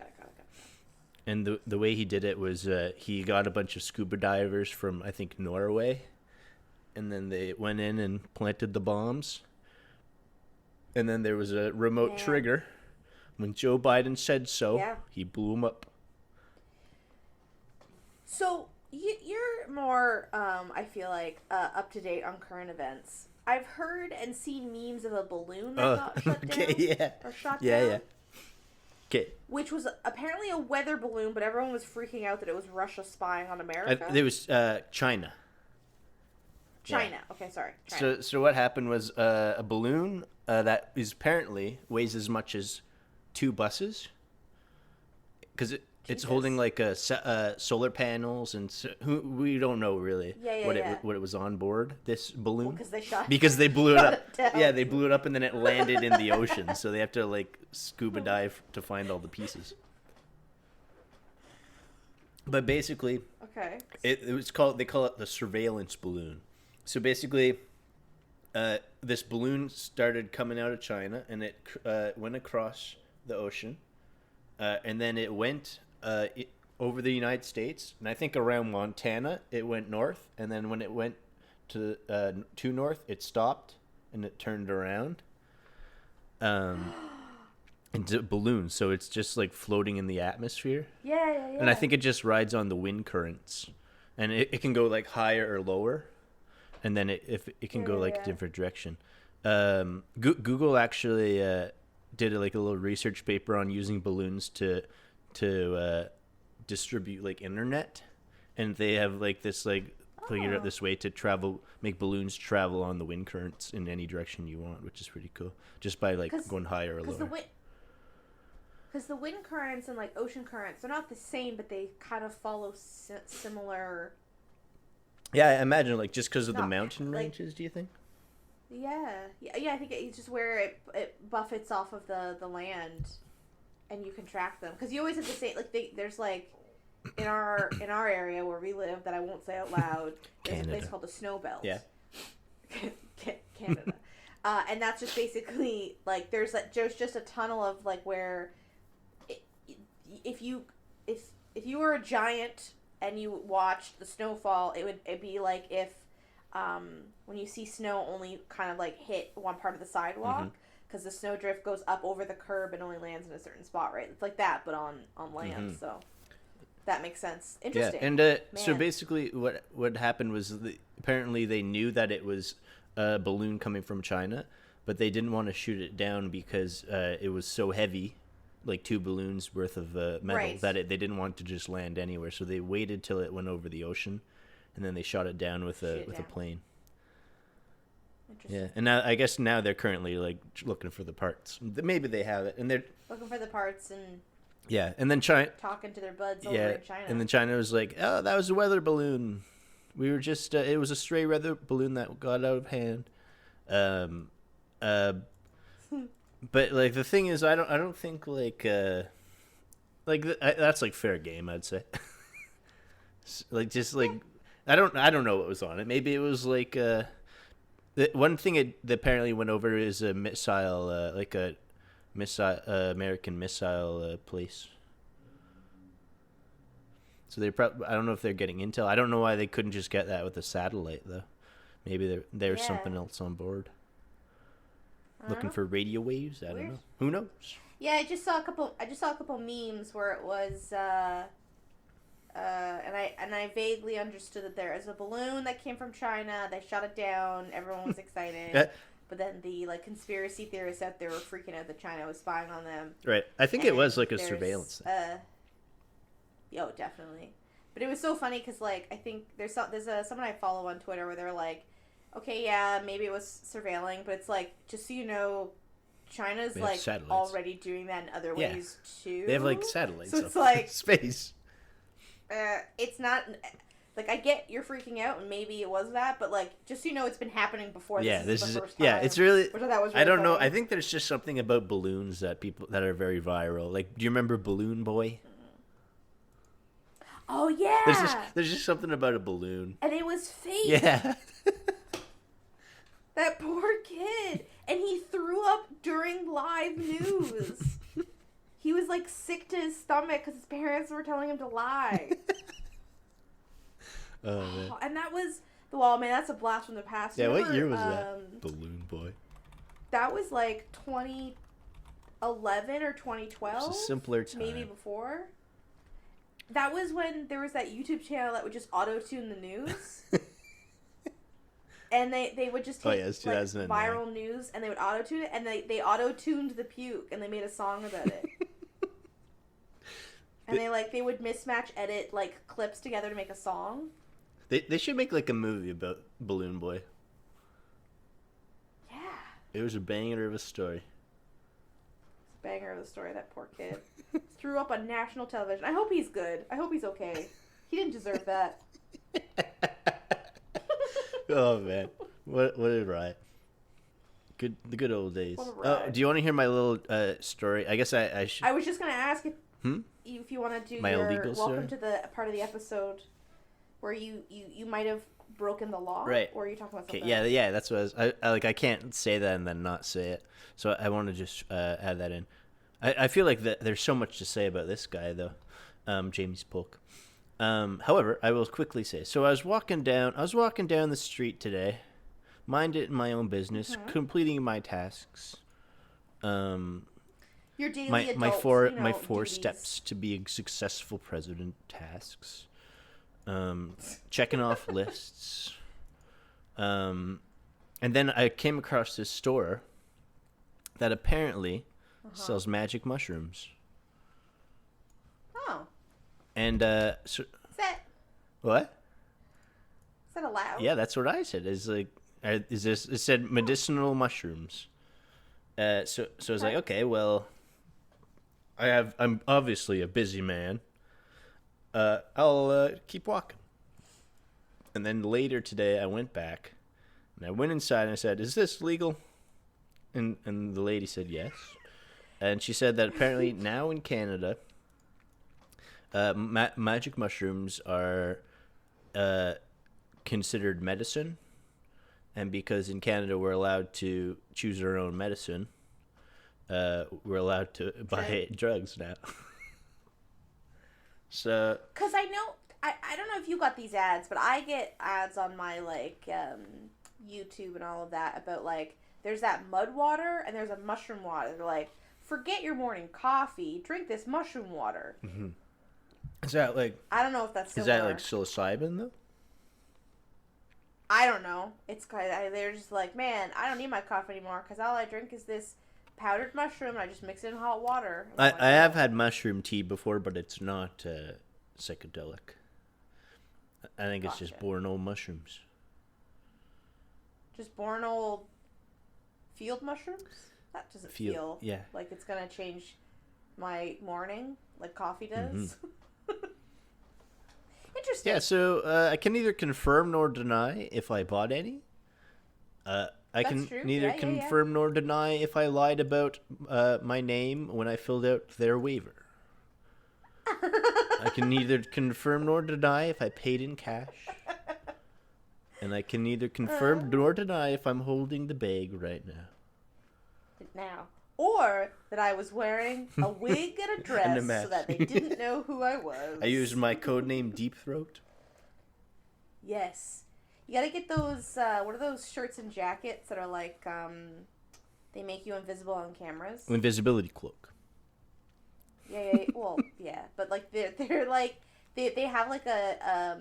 A: And the way he did it was he got a bunch of scuba divers from, I think, Norway, and then they went in and planted the bombs. And then there was a remote trigger. When Joe Biden said so, he blew them up.
B: So you're more, I feel like, up to date on current events. I've heard and seen memes of a balloon that got shut down. Or shot down.
A: Yeah. Okay.
B: Which was apparently a weather balloon, but everyone was freaking out that it was Russia spying on America.
A: It was China.
B: China.
A: Yeah.
B: Okay, sorry. China.
A: So what happened was a balloon that is apparently weighs as much as 2 buses, because it's holding like solar panels and we don't know really what it was on board this balloon, because they blew it up. Yeah, they blew it up and then it landed in the ocean, so they have to like scuba dive to find all the pieces. But basically, they call it the surveillance balloon. So basically, this balloon started coming out of China, and it went across the ocean, and then it went over the United States, and I think around Montana it went north, and then when it went to north, it stopped and it turned around into a balloon, so it's just like floating in the atmosphere.
B: Yeah.
A: And I think it just rides on the wind currents, and it can go like higher or lower. And then it can go like a different direction. Google actually did like a little research paper on using balloons to distribute like internet, and they have like this like figured out this way to make balloons travel on the wind currents in any direction you want, which is pretty cool. Just by like going higher or lower.
B: Because the wind currents and like ocean currents, they're not the same, but they kind of follow similar.
A: Yeah, I imagine, like, just because of the mountain ranges, do you think?
B: Yeah. I think it's just where it buffets off of the land, and you can track them because you always have to say like there's like in our area where we live that I won't say out loud. There's a place
A: Canada.
B: called the Snow Belt.
A: Yeah.
B: Canada. And that's just basically like there's just a tunnel of like where it, if you were a giant and you watched the snowfall, it'd be like if when you see snow only kind of like hit one part of the sidewalk because the snowdrift goes up over the curb and only lands in a certain spot, right? It's like that, but on land. So that makes sense. Interesting.
A: Yeah, and so basically, what happened was apparently they knew that it was a balloon coming from China, but they didn't want to shoot it down because it was so heavy, like 2 balloons worth of metal, that they didn't want to just land anywhere. So they waited till it went over the ocean, and then they shot it down with a plane. Yeah, and now I guess they're currently like looking for the parts. Maybe they have it, and they're
B: looking for the parts and.
A: Yeah, and then China
B: talking to their buds over in China.
A: And then China was like, "Oh, that was a weather balloon. We were just it was a stray weather balloon that got out of hand." But like the thing is, I don't think that's like fair game. I'd say. Like just like I don't know what was on it. Maybe it was like one thing that apparently went over is a missile, like a missile American missile place. So they I don't know if they're getting intel. I don't know why they couldn't just get that with a satellite though. Maybe there's something else on board. Looking for radio waves. I don't know. Who knows?
B: Yeah, I just saw a couple memes where it was and I vaguely understood that there is a balloon that came from China. They shot it down. Everyone was excited. But then the like conspiracy theorists out there were freaking out that China was spying on them.
A: Right. I think it was like a surveillance thing.
B: Definitely. But it was so funny because like I think there's someone I follow on Twitter where they're like, okay, yeah, maybe it was surveilling, but it's like just so you know, China's like satellites. Already doing that in other ways too.
A: They have like satellites.
B: So it's like
A: space.
B: It's not. Like, I get you're freaking out, and maybe it was that, but, like, just so you know, it's been happening before.
A: Yeah,
B: this is the first time.
A: Yeah, it's really...
B: Which I thought was really
A: I don't know.
B: funny.
A: I think there's just something about balloons that are very viral. Like, do you remember Balloon Boy?
B: Oh, yeah!
A: There's just something about a balloon.
B: And it was fake.
A: Yeah.
B: That poor kid. And he threw up during live news. He was, like, sick to his stomach because his parents were telling him to lie.
A: Oh, man.
B: And that was that's a blast from the past.
A: Yeah, what year was that? Balloon Boy.
B: That was like 2011 or 2012.
A: It's a simpler time.
B: Maybe before. That was when there was that YouTube channel that would just auto-tune the news. And they would just take like, viral news and they would auto-tune it, and they auto-tuned the puke and they made a song about it. And they would mismatch edit like clips together to make a song.
A: They should make like a movie about Balloon Boy.
B: Yeah.
A: It was a banger of a story.
B: It's a banger of a story, that poor kid. Threw up on national television. I hope he's good. I hope he's okay. He didn't deserve that.
A: Oh man. What a riot. The good old days. Oh, do you want to hear my little story? I guess I should.
B: I was just gonna ask if you want to do
A: my
B: your
A: illegal
B: welcome
A: story?
B: to the part of the episode where you might have broken the law,
A: right?
B: Or are you talking about something?
A: Okay, yeah, that's what I can't say that and then not say it, so I want to just add that in. I feel like there's so much to say about this guy though, Jamie Polk. However, I will quickly say. So I was walking down the street today, minding my own business, completing my tasks.
B: Your daily
A: my
B: adult,
A: four
B: duties.
A: steps to be a successful president tasks. Checking off lists. And then I came across this store that apparently sells magic mushrooms.
B: Oh.
A: And so
B: Is that
A: what?
B: Is that allowed?
A: Yeah, that's what I said. Is like, is this? It said medicinal mushrooms. So I was like, okay, well, I'm obviously a busy man. I'll keep walking. And then later today, I went back, And I went inside and I said, "Is this legal?" And the lady said yes. And she said that apparently now in Canada, magic mushrooms are considered medicine. And because in Canada we're allowed to choose our own medicine, we're allowed to buy drugs now. So,
B: because I know, I don't know if you got these ads, but I get ads on my like YouTube and all of that about like there's that mud water and there's a mushroom water. They're like, forget your morning coffee, drink this mushroom water.
A: mm-hmm. Is that like?
B: I don't know if that's
A: similar. Is that like psilocybin though?
B: I don't know. It's kind of, they're just like, man, I don't need my coffee anymore because all I drink is this powdered mushroom and I just mix it in hot water.
A: I have had mushroom tea before, but it's not psychedelic. I think it's just born old mushrooms.
B: Just born old field mushrooms? That doesn't feel like it's going to change my morning like coffee does. Mm-hmm. Interesting.
A: Yeah, so I can neither confirm nor deny if I bought any. I can neither confirm nor deny if I lied about my name when I filled out their waiver. I can neither confirm nor deny if I paid in cash. And I can neither confirm nor deny if I'm holding the bag right now.
B: Or that I was wearing a wig and a dress and so that they didn't know who I was.
A: I used my codename Deep Throat.
B: Yes. You gotta get those, what are those shirts and jackets that are like, they make you invisible on cameras?
A: Invisibility cloak.
B: Yeah, well, yeah, but like, they're like, they have like a,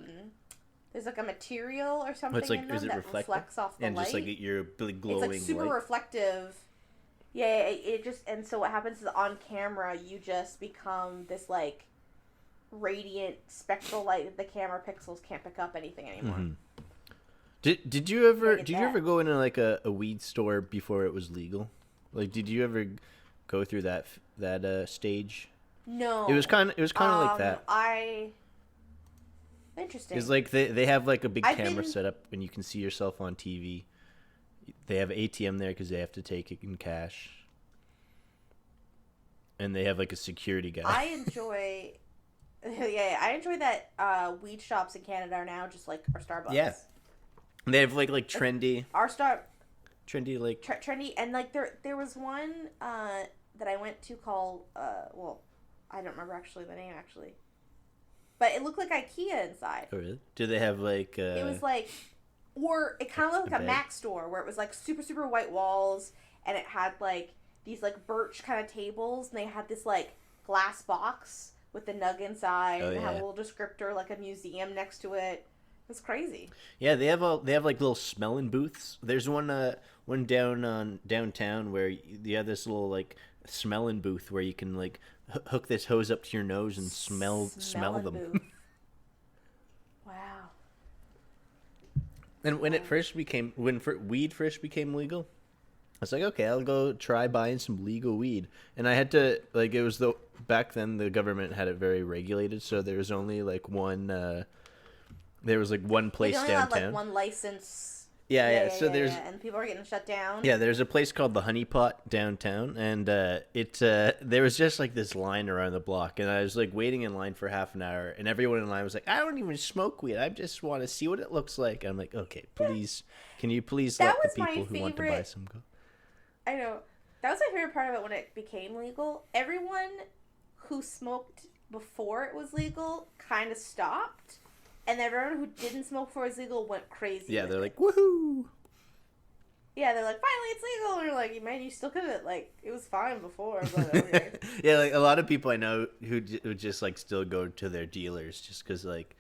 B: there's like a material or something in them that reflects off the light.
A: And just like you're really glowing.
B: It's like super reflective. Yeah, it just, and so what happens is on camera, you just become this like radiant spectral light that the camera pixels can't pick up anything anymore. Mm-hmm.
A: Did you ever go into like a weed store before it was legal? Like, did you ever go through that stage?
B: No.
A: It was kind of like that.
B: Interesting.
A: It's like they have like a big camera set up and you can see yourself on TV. They have ATM there because they have to take it in cash. And they have like a security guy.
B: I enjoy that weed shops in Canada are now just like our Starbucks.
A: Yeah. They have like trendy. Trendy like.
B: Trendy, and like there was one that I went to called I don't remember actually the name actually, but it looked like IKEA inside.
A: Oh really? Do they have like?
B: It was like, or it kind of looked like a Mac store where it was like super super white walls and it had like these like birch kind of tables and they had this like glass box with the nug inside and it had a little descriptor like a museum next to it. It's crazy.
A: Yeah, they have like little smelling booths. There's one downtown where you have this little like smelling booth where you can like hook this hose up to your nose and smell them.
B: Booth. Wow.
A: And when weed first became legal, I was like, okay, I'll go try buying some legal weed. And I had to like back then the government had it very regulated, so there was only like one. There was like one place downtown.
B: Had, like one license.
A: Yeah. So there's
B: and people are getting shut down.
A: Yeah, there's a place called the Honey Pot downtown, and there was just like this line around the block, and I was like waiting in line for half an hour, and everyone in line was like, "I don't even smoke weed. I just want to see what it looks like." I'm like, "Okay, please, can you please let the people who want to buy some go?"
B: I know that was my favorite part of it when it became legal. Everyone who smoked before it was legal kind of stopped. And everyone who didn't smoke before it was legal went crazy.
A: Yeah, they're like, woohoo!
B: Yeah, they're like, finally it's legal! And you're like, man, you still could've, like, it was fine before. But okay.
A: Yeah, like, a lot of people I know who just, like, still go to their dealers just because, like,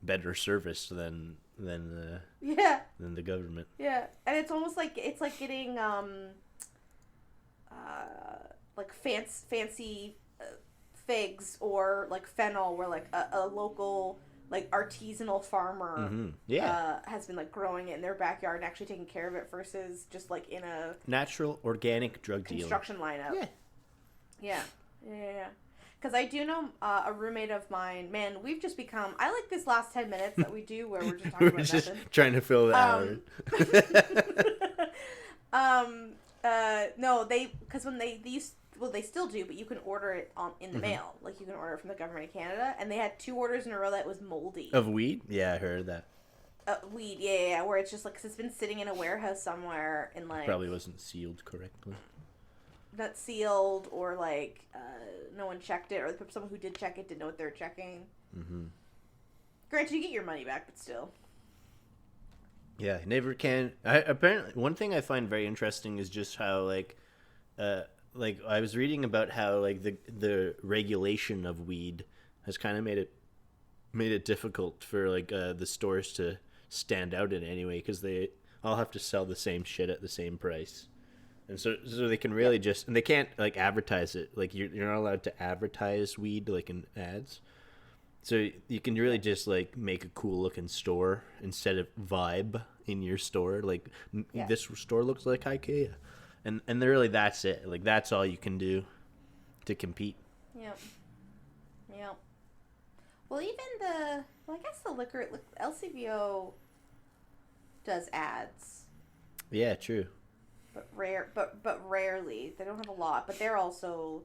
A: better service than the government.
B: Yeah, and it's almost like, it's like getting, like, fancy figs or, like, fennel where, like, a local... like artisanal farmer has been like growing it in their backyard and actually taking care of it versus just like in a
A: natural organic drug
B: construction lineup.
A: Yeah.
B: Because because I do know a roommate of mine. Man, we've just become. I like this last 10 minutes that we do where we're just talking
A: We're
B: about
A: just
B: nothing.
A: trying to fill the hour.
B: No, because when they used, well, they still do, but you can order it in the mail. Like, you can order it from the government of Canada, and they had 2 orders in a row that was moldy.
A: Of weed? Yeah, I heard that.
B: Weed, yeah, where it's just like, 'cause it's been sitting in a warehouse somewhere and like
A: Probably wasn't sealed correctly.
B: not sealed, or like no one checked it, or someone who did check it didn't know what they were checking.
A: Mm-hmm.
B: Granted, you get your money back, but still.
A: Yeah, never can. Apparently, one thing I find very interesting is just how like I was reading about how like the regulation of weed has kind of made it difficult for like the stores to stand out in any way, because they all have to sell the same shit at the same price, and so they can really just, and they can't like advertise it, like you're not allowed to advertise weed like in ads, so you can really just like make a cool looking store instead of vibe in your store, like this store looks like IKEA, and really that's it, like that's all you can do to compete.
B: Yep. Well, even I guess the liquor, LCBO does ads.
A: Yeah, true.
B: But rarely. They don't have a lot, but they're also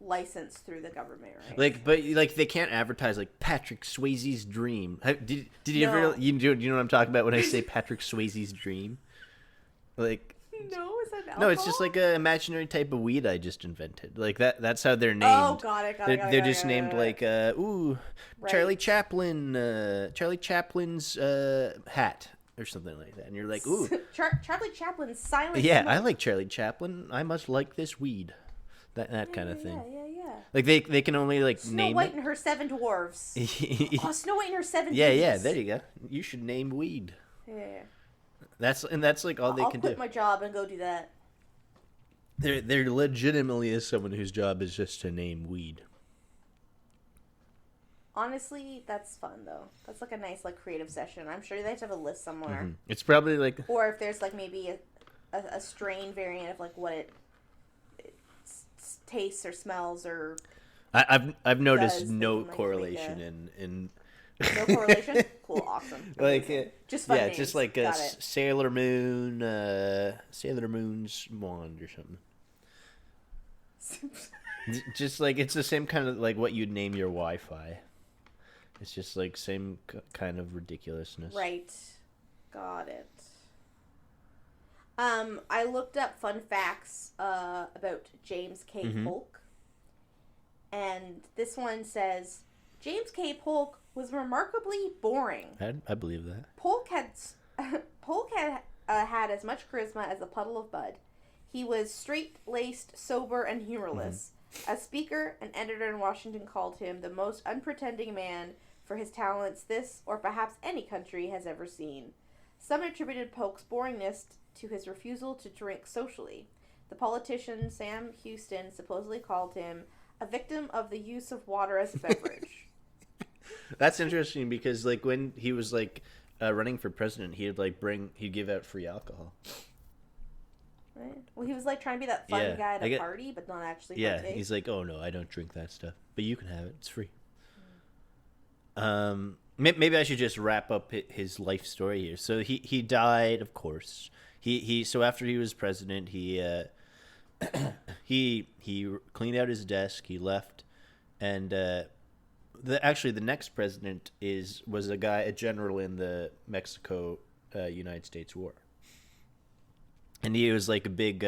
B: licensed through the government, right?
A: But they can't advertise like Patrick Swayze's dream. Did you
B: No.
A: ever you know what I'm talking about when I say Patrick Swayze's dream? Like
B: No, is that alcohol?
A: no, it's just like a imaginary type of weed I just invented. Like that's how they're named.
B: Oh, got it.
A: They're just named like
B: Right.
A: Charlie Chaplin, Charlie Chaplin's hat or something like that, and you're like, ooh,
B: Charlie Chaplin's Silent
A: yeah,
B: Smoke.
A: I like Charlie Chaplin. I must like this weed. That kind of thing.
B: Yeah.
A: Like they can only like
B: Snow
A: name
B: White
A: it.
B: and her 7 dwarves. Oh, Snow White and her 7
A: Yeah,
B: thieves.
A: there you go. You should name weed.
B: Yeah.
A: That's like all they
B: I'll
A: can
B: quit
A: do.
B: my job and go do that.
A: There legitimately is someone whose job is just to name weed.
B: Honestly, that's fun though. That's like a nice like creative session. I'm sure they have to have a list somewhere,
A: Mhm. It's probably like
B: or if there's like maybe a strain variant of like what it tastes or smells or
A: I've noticed
B: does
A: no
B: and, like,
A: correlation
B: make
A: in
B: no correlation. Cool, awesome.
A: like
B: Just fun
A: yeah,
B: names.
A: just like
B: Got it.
A: Sailor Moon's wand or something. Just like it's the same kind of like what you'd name your Wi-Fi. It's just like same kind of ridiculousness.
B: Right. Got it. I looked up fun facts about James K. Polk. And this one says, James K. Polk was remarkably boring.
A: I believe that.
B: Polk had had as much charisma as a puddle of mud. He was straight-laced, sober, and humorless. A speaker, an editor in Washington called him the most unpretending man for his talents this, or perhaps any country, has ever seen. Some attributed Polk's boringness to his refusal to drink socially. The politician Sam Houston supposedly called him a victim of the use of water as a beverage.
A: That's interesting because like when he was like running for president, he'd give out free alcohol.
B: Right? Well, he was like trying to be that fun guy at a party, but not actually partake.
A: He's like, oh no, I don't drink that stuff, but you can have it. It's free. Maybe I should just wrap up his life story here. So he died, of course. So after he was president, he cleaned out his desk. He left, and the next president was a general in the Mexico United States War, and he was like a big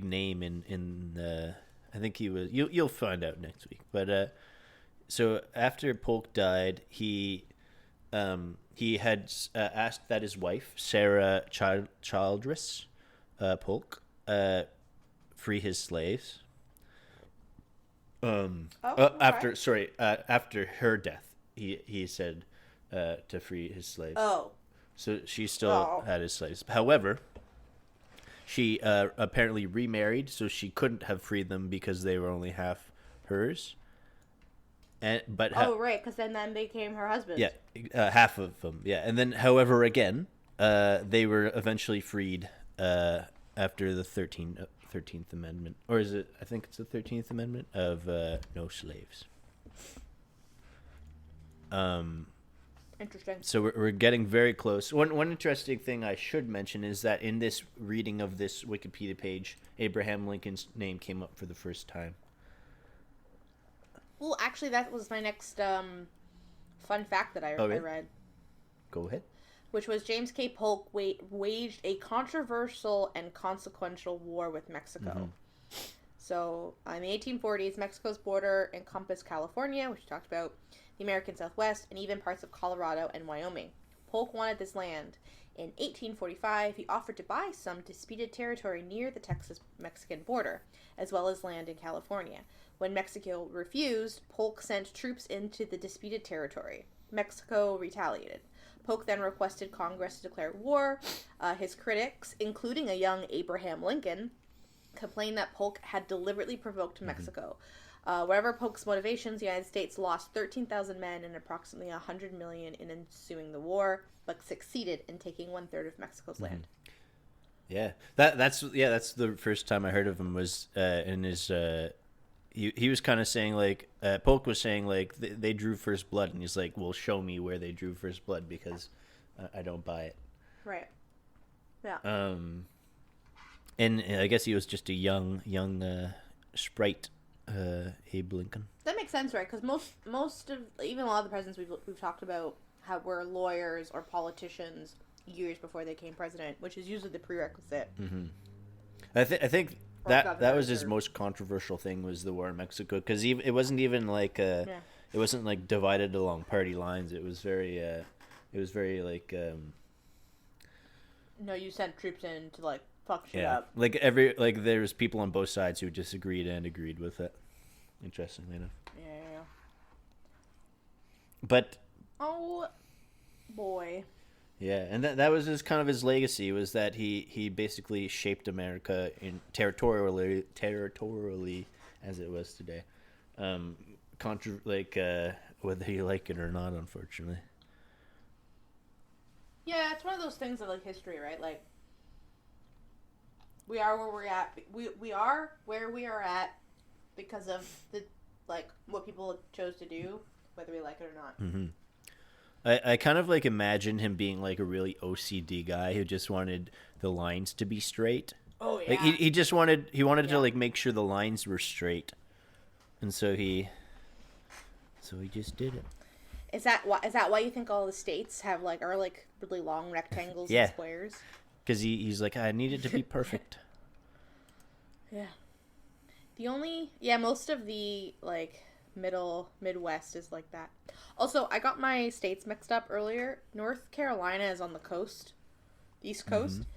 A: name in I think he was. You'll find out next week, but. So after Polk died, he had asked that his wife, Sarah Childress Polk, free his slaves. After her death, he said to free his slaves.
B: Oh.
A: So she still had his slaves. However, she apparently remarried, so she couldn't have freed them because they were only half hers. Right,
B: because then became her husband.
A: Yeah, half of them. Yeah, and then, however, again, they were eventually freed after the 13th Amendment, or is it? I think it's the 13th Amendment of no slaves.
B: Interesting.
A: So we're getting very close. One interesting thing I should mention is that in this reading of this Wikipedia page, Abraham Lincoln's name came up for the first time.
B: Well, actually, that was my next fun fact that I read.
A: Go ahead.
B: Which was James K. Polk waged a controversial and consequential war with Mexico.
A: Mm-hmm.
B: So, in the 1840s, Mexico's border encompassed California, which we talked about, the American Southwest, and even parts of Colorado and Wyoming. Polk wanted this land. In 1845, he offered to buy some disputed territory near the Texas-Mexican border, as well as land in California. When Mexico refused, Polk sent troops into the disputed territory. Mexico retaliated. Polk then requested Congress to declare war. His critics, including a young Abraham Lincoln, complained that Polk had deliberately provoked Mexico. Whatever Polk's motivations, the United States lost 13,000 men and approximately $100 million in ensuing the war, but succeeded in taking 1/3 of Mexico's land.
A: Yeah, that's the first time I heard of him was in his. He was kind of saying like Polk was saying like they drew first blood, and he's like, "Well, show me where they drew first blood because I don't buy it."
B: Right. Yeah.
A: And I guess he was just a young sprite, Abe Lincoln.
B: That makes sense, right? Because most of even a lot of the presidents we've talked about were lawyers or politicians years before they became president, which is usually the prerequisite.
A: Mm-hmm. I think that was his most controversial thing was the war in Mexico because it wasn't even like it wasn't like divided along party lines. It was very like
B: no, you sent troops in to like fuck shit up.
A: Like there's people on both sides who disagreed and agreed with it. Interestingly enough.
B: Yeah.
A: But
B: oh boy.
A: Yeah, and that was his legacy was that he basically shaped America in territorially as it was today. Whether you like it or not, unfortunately.
B: Yeah, it's one of those things of like history, right? Like we are where we're at. We are where we are at because of the like what people chose to do, whether we like it or not.
A: Mm-hmm. I kind of like imagine him being like a really OCD guy who just wanted the lines to be straight.
B: Oh yeah.
A: Like he just wanted to like make sure the lines were straight, and so he just did it.
B: Is that why you think all the states are really long rectangles and squares?
A: Because he's like, I need it to be perfect.
B: Yeah. Most of the like Midwest is like that. Also, I got my states mixed up earlier. North Carolina is on the coast, East Coast. Mm-hmm.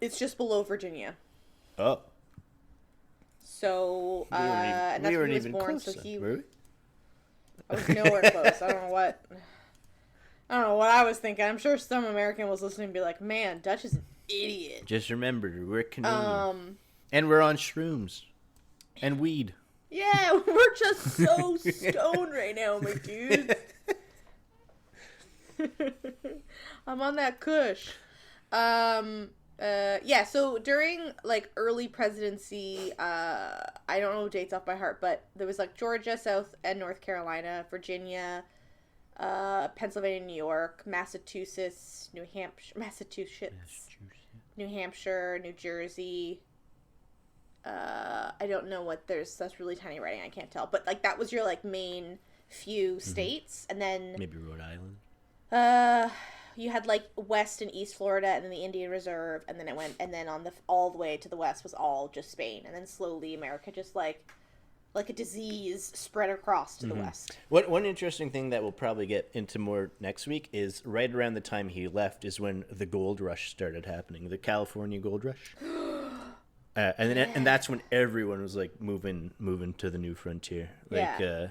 B: It's just below Virginia.
A: Oh.
B: So, and that's where he was born.
A: Close,
B: so he,
A: were we?
B: I was nowhere close. I don't know what I was thinking. I'm sure some American was listening and be like, "Man, Dutch is an idiot."
A: Just remember, we're Canadian, and we're on shrooms and weed.
B: Yeah, we're just so stoned right now, my dudes. I'm on that kush. So during like early presidency, I don't know dates off by heart, but there was like Georgia, South and North Carolina, Virginia, Pennsylvania, New York, Massachusetts, New Hampshire, New Jersey. I don't know what that's really tiny writing. I can't tell, but like that was your like main few states, and then
A: maybe Rhode Island.
B: You had like West and East Florida, and then the Indian Reserve, and then it went, and then on all the way to the west was all just Spain, and then slowly America just like a disease spread across to the west.
A: One interesting thing that we'll probably get into more next week is right around the time he left is when the gold rush started happening, the California gold rush. And that's when everyone was like moving to the new frontier. Like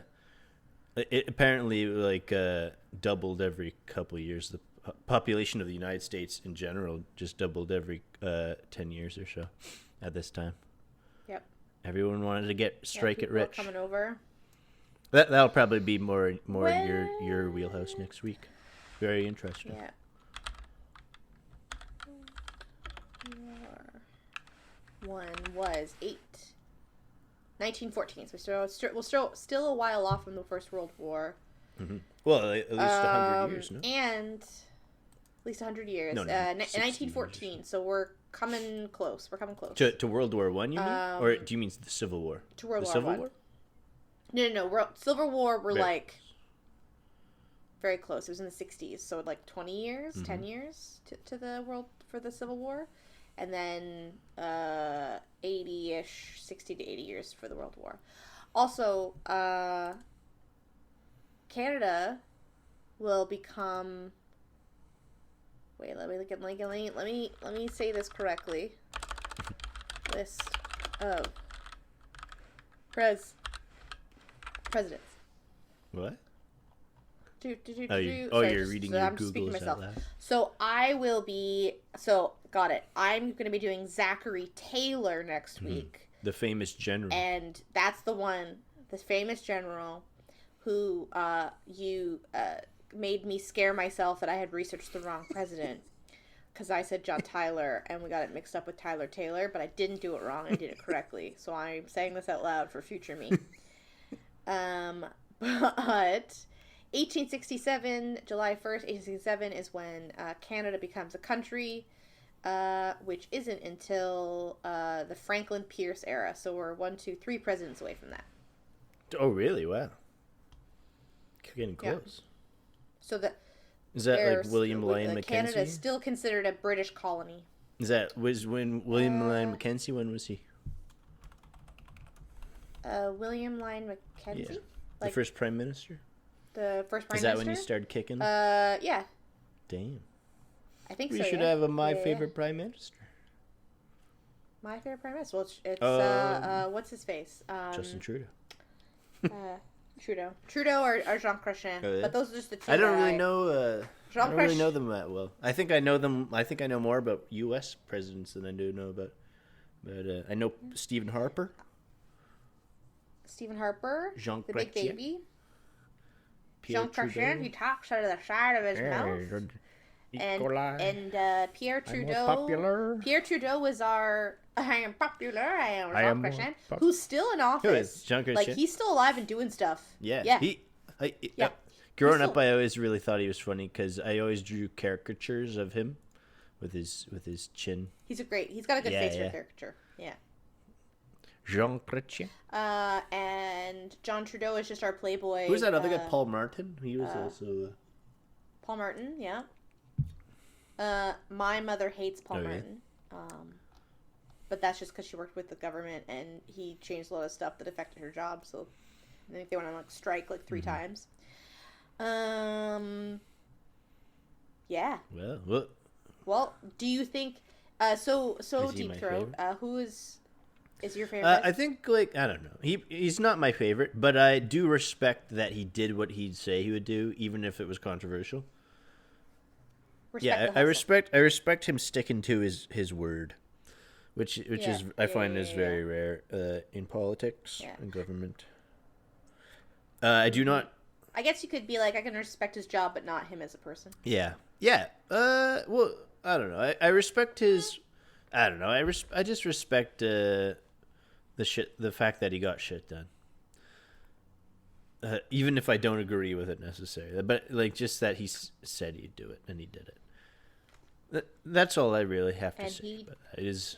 A: it apparently like doubled every couple of years. The population of the United States in general just doubled every 10 years or so at this time.
B: Yep.
A: Everyone wanted to strike it rich.
B: Coming over.
A: That'll probably be more your wheelhouse next week. Very interesting.
B: Yeah. one was 1914. So we're still a while off from the First World War.
A: Mm-hmm. Well, at least 100 years, no?
B: And at least 100 years.
A: No,
B: 1914.
A: years.
B: So we're coming close. We're coming close.
A: To World War One, you mean? Or do you mean the Civil War?
B: To World
A: the
B: War
A: Civil
B: One.
A: War?
B: No. Civil War, we're
A: Very
B: like very close. It was in the 60s. So like 20 years, 10 years to the world for the Civil War. And then 80-ish, 60 to 80 years for the World War. Also, Canada will become. Wait, let me say this correctly. List of presidents.
A: What?
B: Sorry,
A: you're reading your
B: I'm speaking
A: Googles
B: myself.
A: out loud.
B: So I will be. So got it. I'm going to be doing Zachary Taylor next week.
A: The famous general.
B: And that's the one, the famous general, who you made me scare myself that I had researched the wrong president. Because I said John Tyler, and we got it mixed up with Tyler Taylor, but I didn't do it wrong. I did it correctly. So I'm saying this out loud for future me. But 1867, July 1st, 1867 is when Canada becomes a country, which isn't until the Franklin Pierce era. So we're 3 presidents away from that.
A: Oh, really? Wow. Getting close.
B: Yeah. So
A: Is that like William Lyon Mackenzie?
B: Canada is still considered a British colony.
A: Was when William Lyon Mackenzie? When was he?
B: William Lyon Mackenzie?
A: Yeah. The first prime minister?
B: The first prime minister?
A: Is that when he started kicking?
B: Yeah.
A: Damn.
B: I think
A: we
B: so,
A: should
B: yeah.
A: have a favorite prime minister.
B: My favorite prime minister? Well, it's what's his face?
A: Justin Trudeau.
B: Trudeau or Jean Chrétien.
A: Oh, yeah?
B: But those are just the two.
A: I don't really know. I
B: Jean
A: don't really
B: Chrétien.
A: know them that well. I think I know them. I think I know more about U.S. presidents than I do know about. But I know Stephen Harper.
B: Stephen Harper.
A: Jean
B: the big
A: Chrétien.
B: baby.
A: Pierre
B: Jean Chrétien.
A: Trudeau.
B: He talks out of the side of his mouth. And Pierre Trudeau.
A: Popular.
B: Pierre Trudeau was our. I am popular. I am
A: I
B: Jean
A: am
B: Chrétien,
A: pop-
B: who's still in office.
A: Who is Jean Chrétien?
B: Like he's still alive and doing stuff.
A: Yeah.
B: Yeah.
A: Yeah. Growing
B: He's
A: up, I always really thought he was funny because I always drew caricatures of him with his chin.
B: He's got a good face for
A: Yeah.
B: a caricature. Yeah.
A: Jean Chrétien.
B: And John Trudeau is just our playboy.
A: Who's that other guy? Paul Martin. He was also.
B: Paul Martin, yeah. My mother hates Paul
A: Oh, yeah?
B: Martin. But that's just because she worked with the government and he changed a lot of stuff that affected her job. So I think they went on strike 3 times. Yeah. Well, do you think? So
A: Is he
B: Deep
A: my
B: Throat.
A: favorite?
B: Who is your favorite?
A: I think I don't know. He's not my favorite, but I do respect that he did what he'd say he would do, even if it was controversial.
B: Respect the
A: I
B: hustle.
A: respect him sticking to his word, which is I find is very rare in politics and government. I do not.
B: I guess you could be like, I can respect his job, but not him as a person.
A: Yeah. Well, I don't know. I respect his. I don't know. I just respect the fact that he got shit done. Even if I don't agree with it necessarily, but just that he said he'd do it and he did it. That's all I really have to
B: And
A: say.
B: he
A: But it is.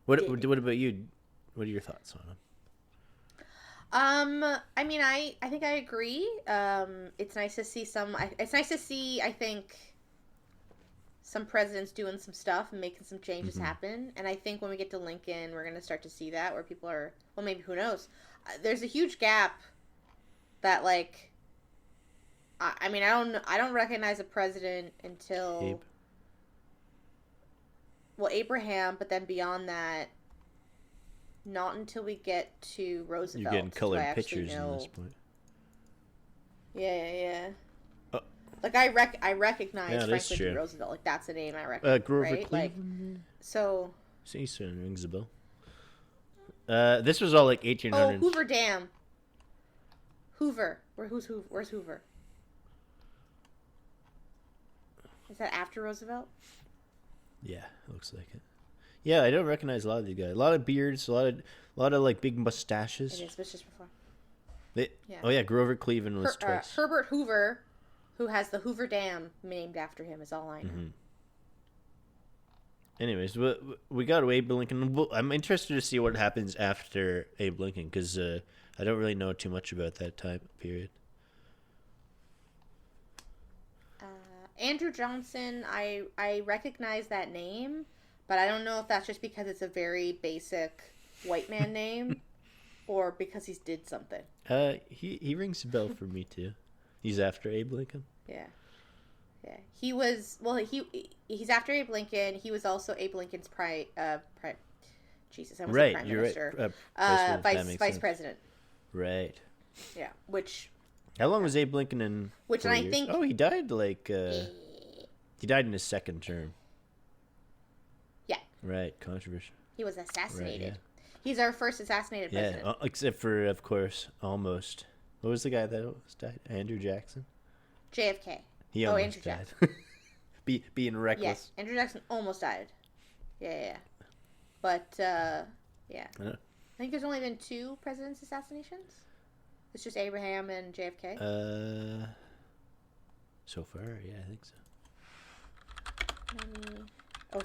A: What
B: did.
A: about you? What are your thoughts on him?
B: I mean, I think I agree. It's nice to see I think, some presidents doing some stuff and making some changes happen. And I think when we get to Lincoln, we're going to start to see that where people are, well, maybe, who knows? There's a huge gap that, I mean, I don't recognize a president until,
A: Abe.
B: well, Abraham, but then beyond that, not until we get to Roosevelt.
A: You're getting
B: do I
A: colored
B: actually
A: pictures
B: know.
A: in this point.
B: Yeah.
A: Oh.
B: I recognize
A: Yeah, that's
B: Franklin D.
A: true.
B: Roosevelt. That's a name I recognize.
A: Grover
B: right?
A: Cleveland.
B: So.
A: See, certain rings a bell. This was all 1800s.
B: Oh, Hoover Dam. Hoover. Where's Hoover? Is that after Roosevelt?
A: Yeah, it looks like it. Yeah, I don't recognize a lot of these guys. A lot of beards, a lot of like big mustaches.
B: It is, but just before. Yeah.
A: Oh yeah, Grover Cleveland was twice.
B: Herbert Hoover, who has the Hoover Dam named after him, is all I know.
A: Mm-hmm. Anyways, we got Abe Lincoln. I'm interested to see what happens after Abe Lincoln because I don't really know too much about that time period.
B: Andrew Johnson, I recognize that name, but I don't know if that's just because it's a very basic white man name or because he's did something.
A: He rings a bell for me too. He's after Abe Lincoln.
B: Yeah. Yeah. He was, well, he's after Abe Lincoln. He was also Abe Lincoln's Jesus, I was
A: right,
B: prime
A: you're
B: minister.
A: Right.
B: Vice president.
A: Right.
B: Yeah, which...
A: How long was Abe Lincoln in?
B: Which, and I think...
A: Oh, he died he died in his second term.
B: Yeah.
A: Right, controversial.
B: He was assassinated.
A: Right, yeah.
B: He's our first assassinated president.
A: Yeah, except for, of course, almost. What was the guy that almost died? Andrew Jackson?
B: JFK.
A: He almost
B: Andrew
A: died.
B: Jackson.
A: Being reckless.
B: Yes, Andrew Jackson almost died. Yeah. But, yeah. I think there's only been 2 presidents' assassinations. It's just Abraham and JFK.
A: So far, yeah, I think so.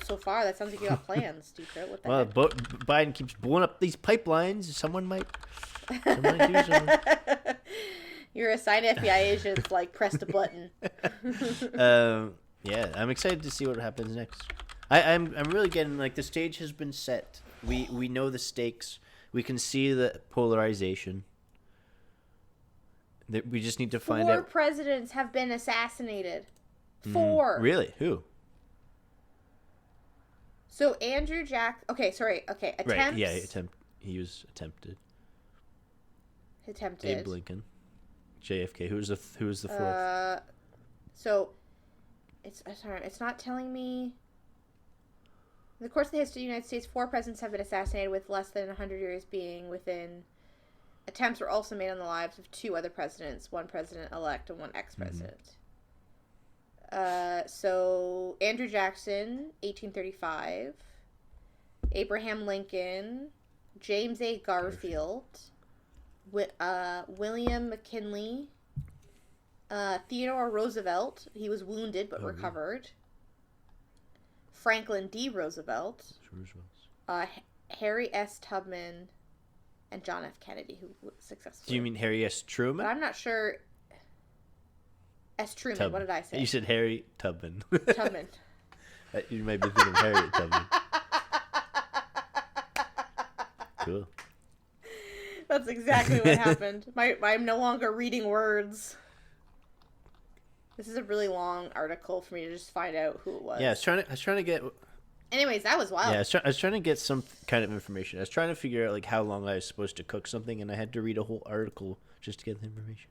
B: So far, that sounds like you got plans, Deeper. What the
A: well,
B: heck?
A: Biden keeps blowing up these pipelines. Someone might do something.
B: You're assigned FBI agents, like, pressed a button.
A: Yeah, I'm excited to see what happens next. I'm really getting, like, the stage has been set. We know the stakes. We can see the polarization. We just need to find out.
B: 4 presidents have been assassinated. 4.
A: Really? Who?
B: So Andrew Jack. Okay, sorry. Okay, attempts.
A: Right. Yeah, he was attempted. Abe Lincoln, JFK. Who was the 4th?
B: So it's not telling me. In the course of the history of the United States, 4 presidents have been assassinated, with less than 100 years being within. Attempts were also made on the lives of 2 other presidents, 1 president-elect and 1 ex-president. So Andrew Jackson, 1835, Abraham Lincoln, James A. Garfield, William McKinley, Theodore Roosevelt, he was wounded but recovered, Franklin D. Roosevelt, Harry S. Tubman, and John F. Kennedy, who successfully...
A: Do you mean Harry S. Truman?
B: But I'm not sure... S. Truman, Tubman. What did I say?
A: You said Harry Tubman.
B: Tubman.
A: You might be thinking Harriet Tubman. Cool.
B: That's exactly what happened. I'm no longer reading words. This is a really long article for me to just find out who it was.
A: Yeah, I was trying to get...
B: Anyways, that was wild.
A: Yeah, I was trying to get some kind of information. I was trying to figure out like how long I was supposed to cook something, and I had to read a whole article just to get the information.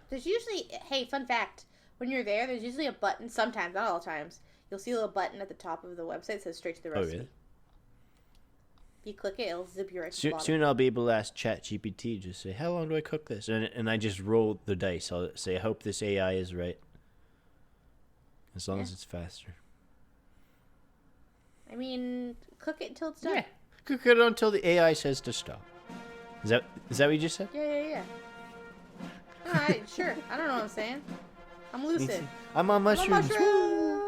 B: There's usually, hey, fun fact, when you're there's usually a button, sometimes, not all times, you'll see a little button at the top of the website that says straight to the recipe.
A: Oh, really?
B: If you click it, it'll zip you right to the bottom.
A: Soon I'll be able to ask ChatGPT, just say, how long do I cook this? And I just roll the dice. I'll say, I hope this AI is right. As long as it's faster.
B: I mean, cook it until it's done.
A: Yeah. Cook it until the AI says to stop. Is that what you just said?
B: Yeah. Sure. I don't know what I'm saying. I'm lucid.
A: I'm on mushrooms. Woo!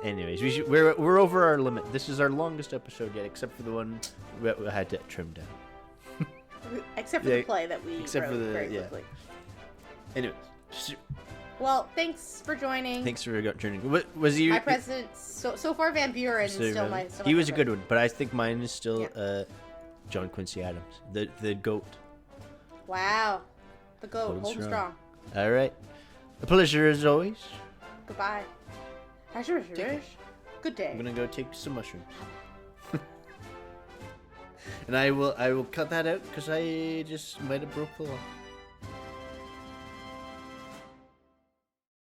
A: Anyways, we're over our limit. This is our longest episode yet, except for the one we had to trim down.
B: Except for the play that we wrote very quickly.
A: Anyways.
B: Well, thanks for joining.
A: Thanks for joining. What was he?
B: My president, so far Van Buren is still my.
A: He was a good one, but I think mine is still John Quincy Adams, the GOAT.
B: Wow, the GOAT, holding strong.
A: All right, a pleasure as always.
B: Goodbye. Good day.
A: I'm gonna go take some mushrooms. And I will cut that out because I just might have broke the law.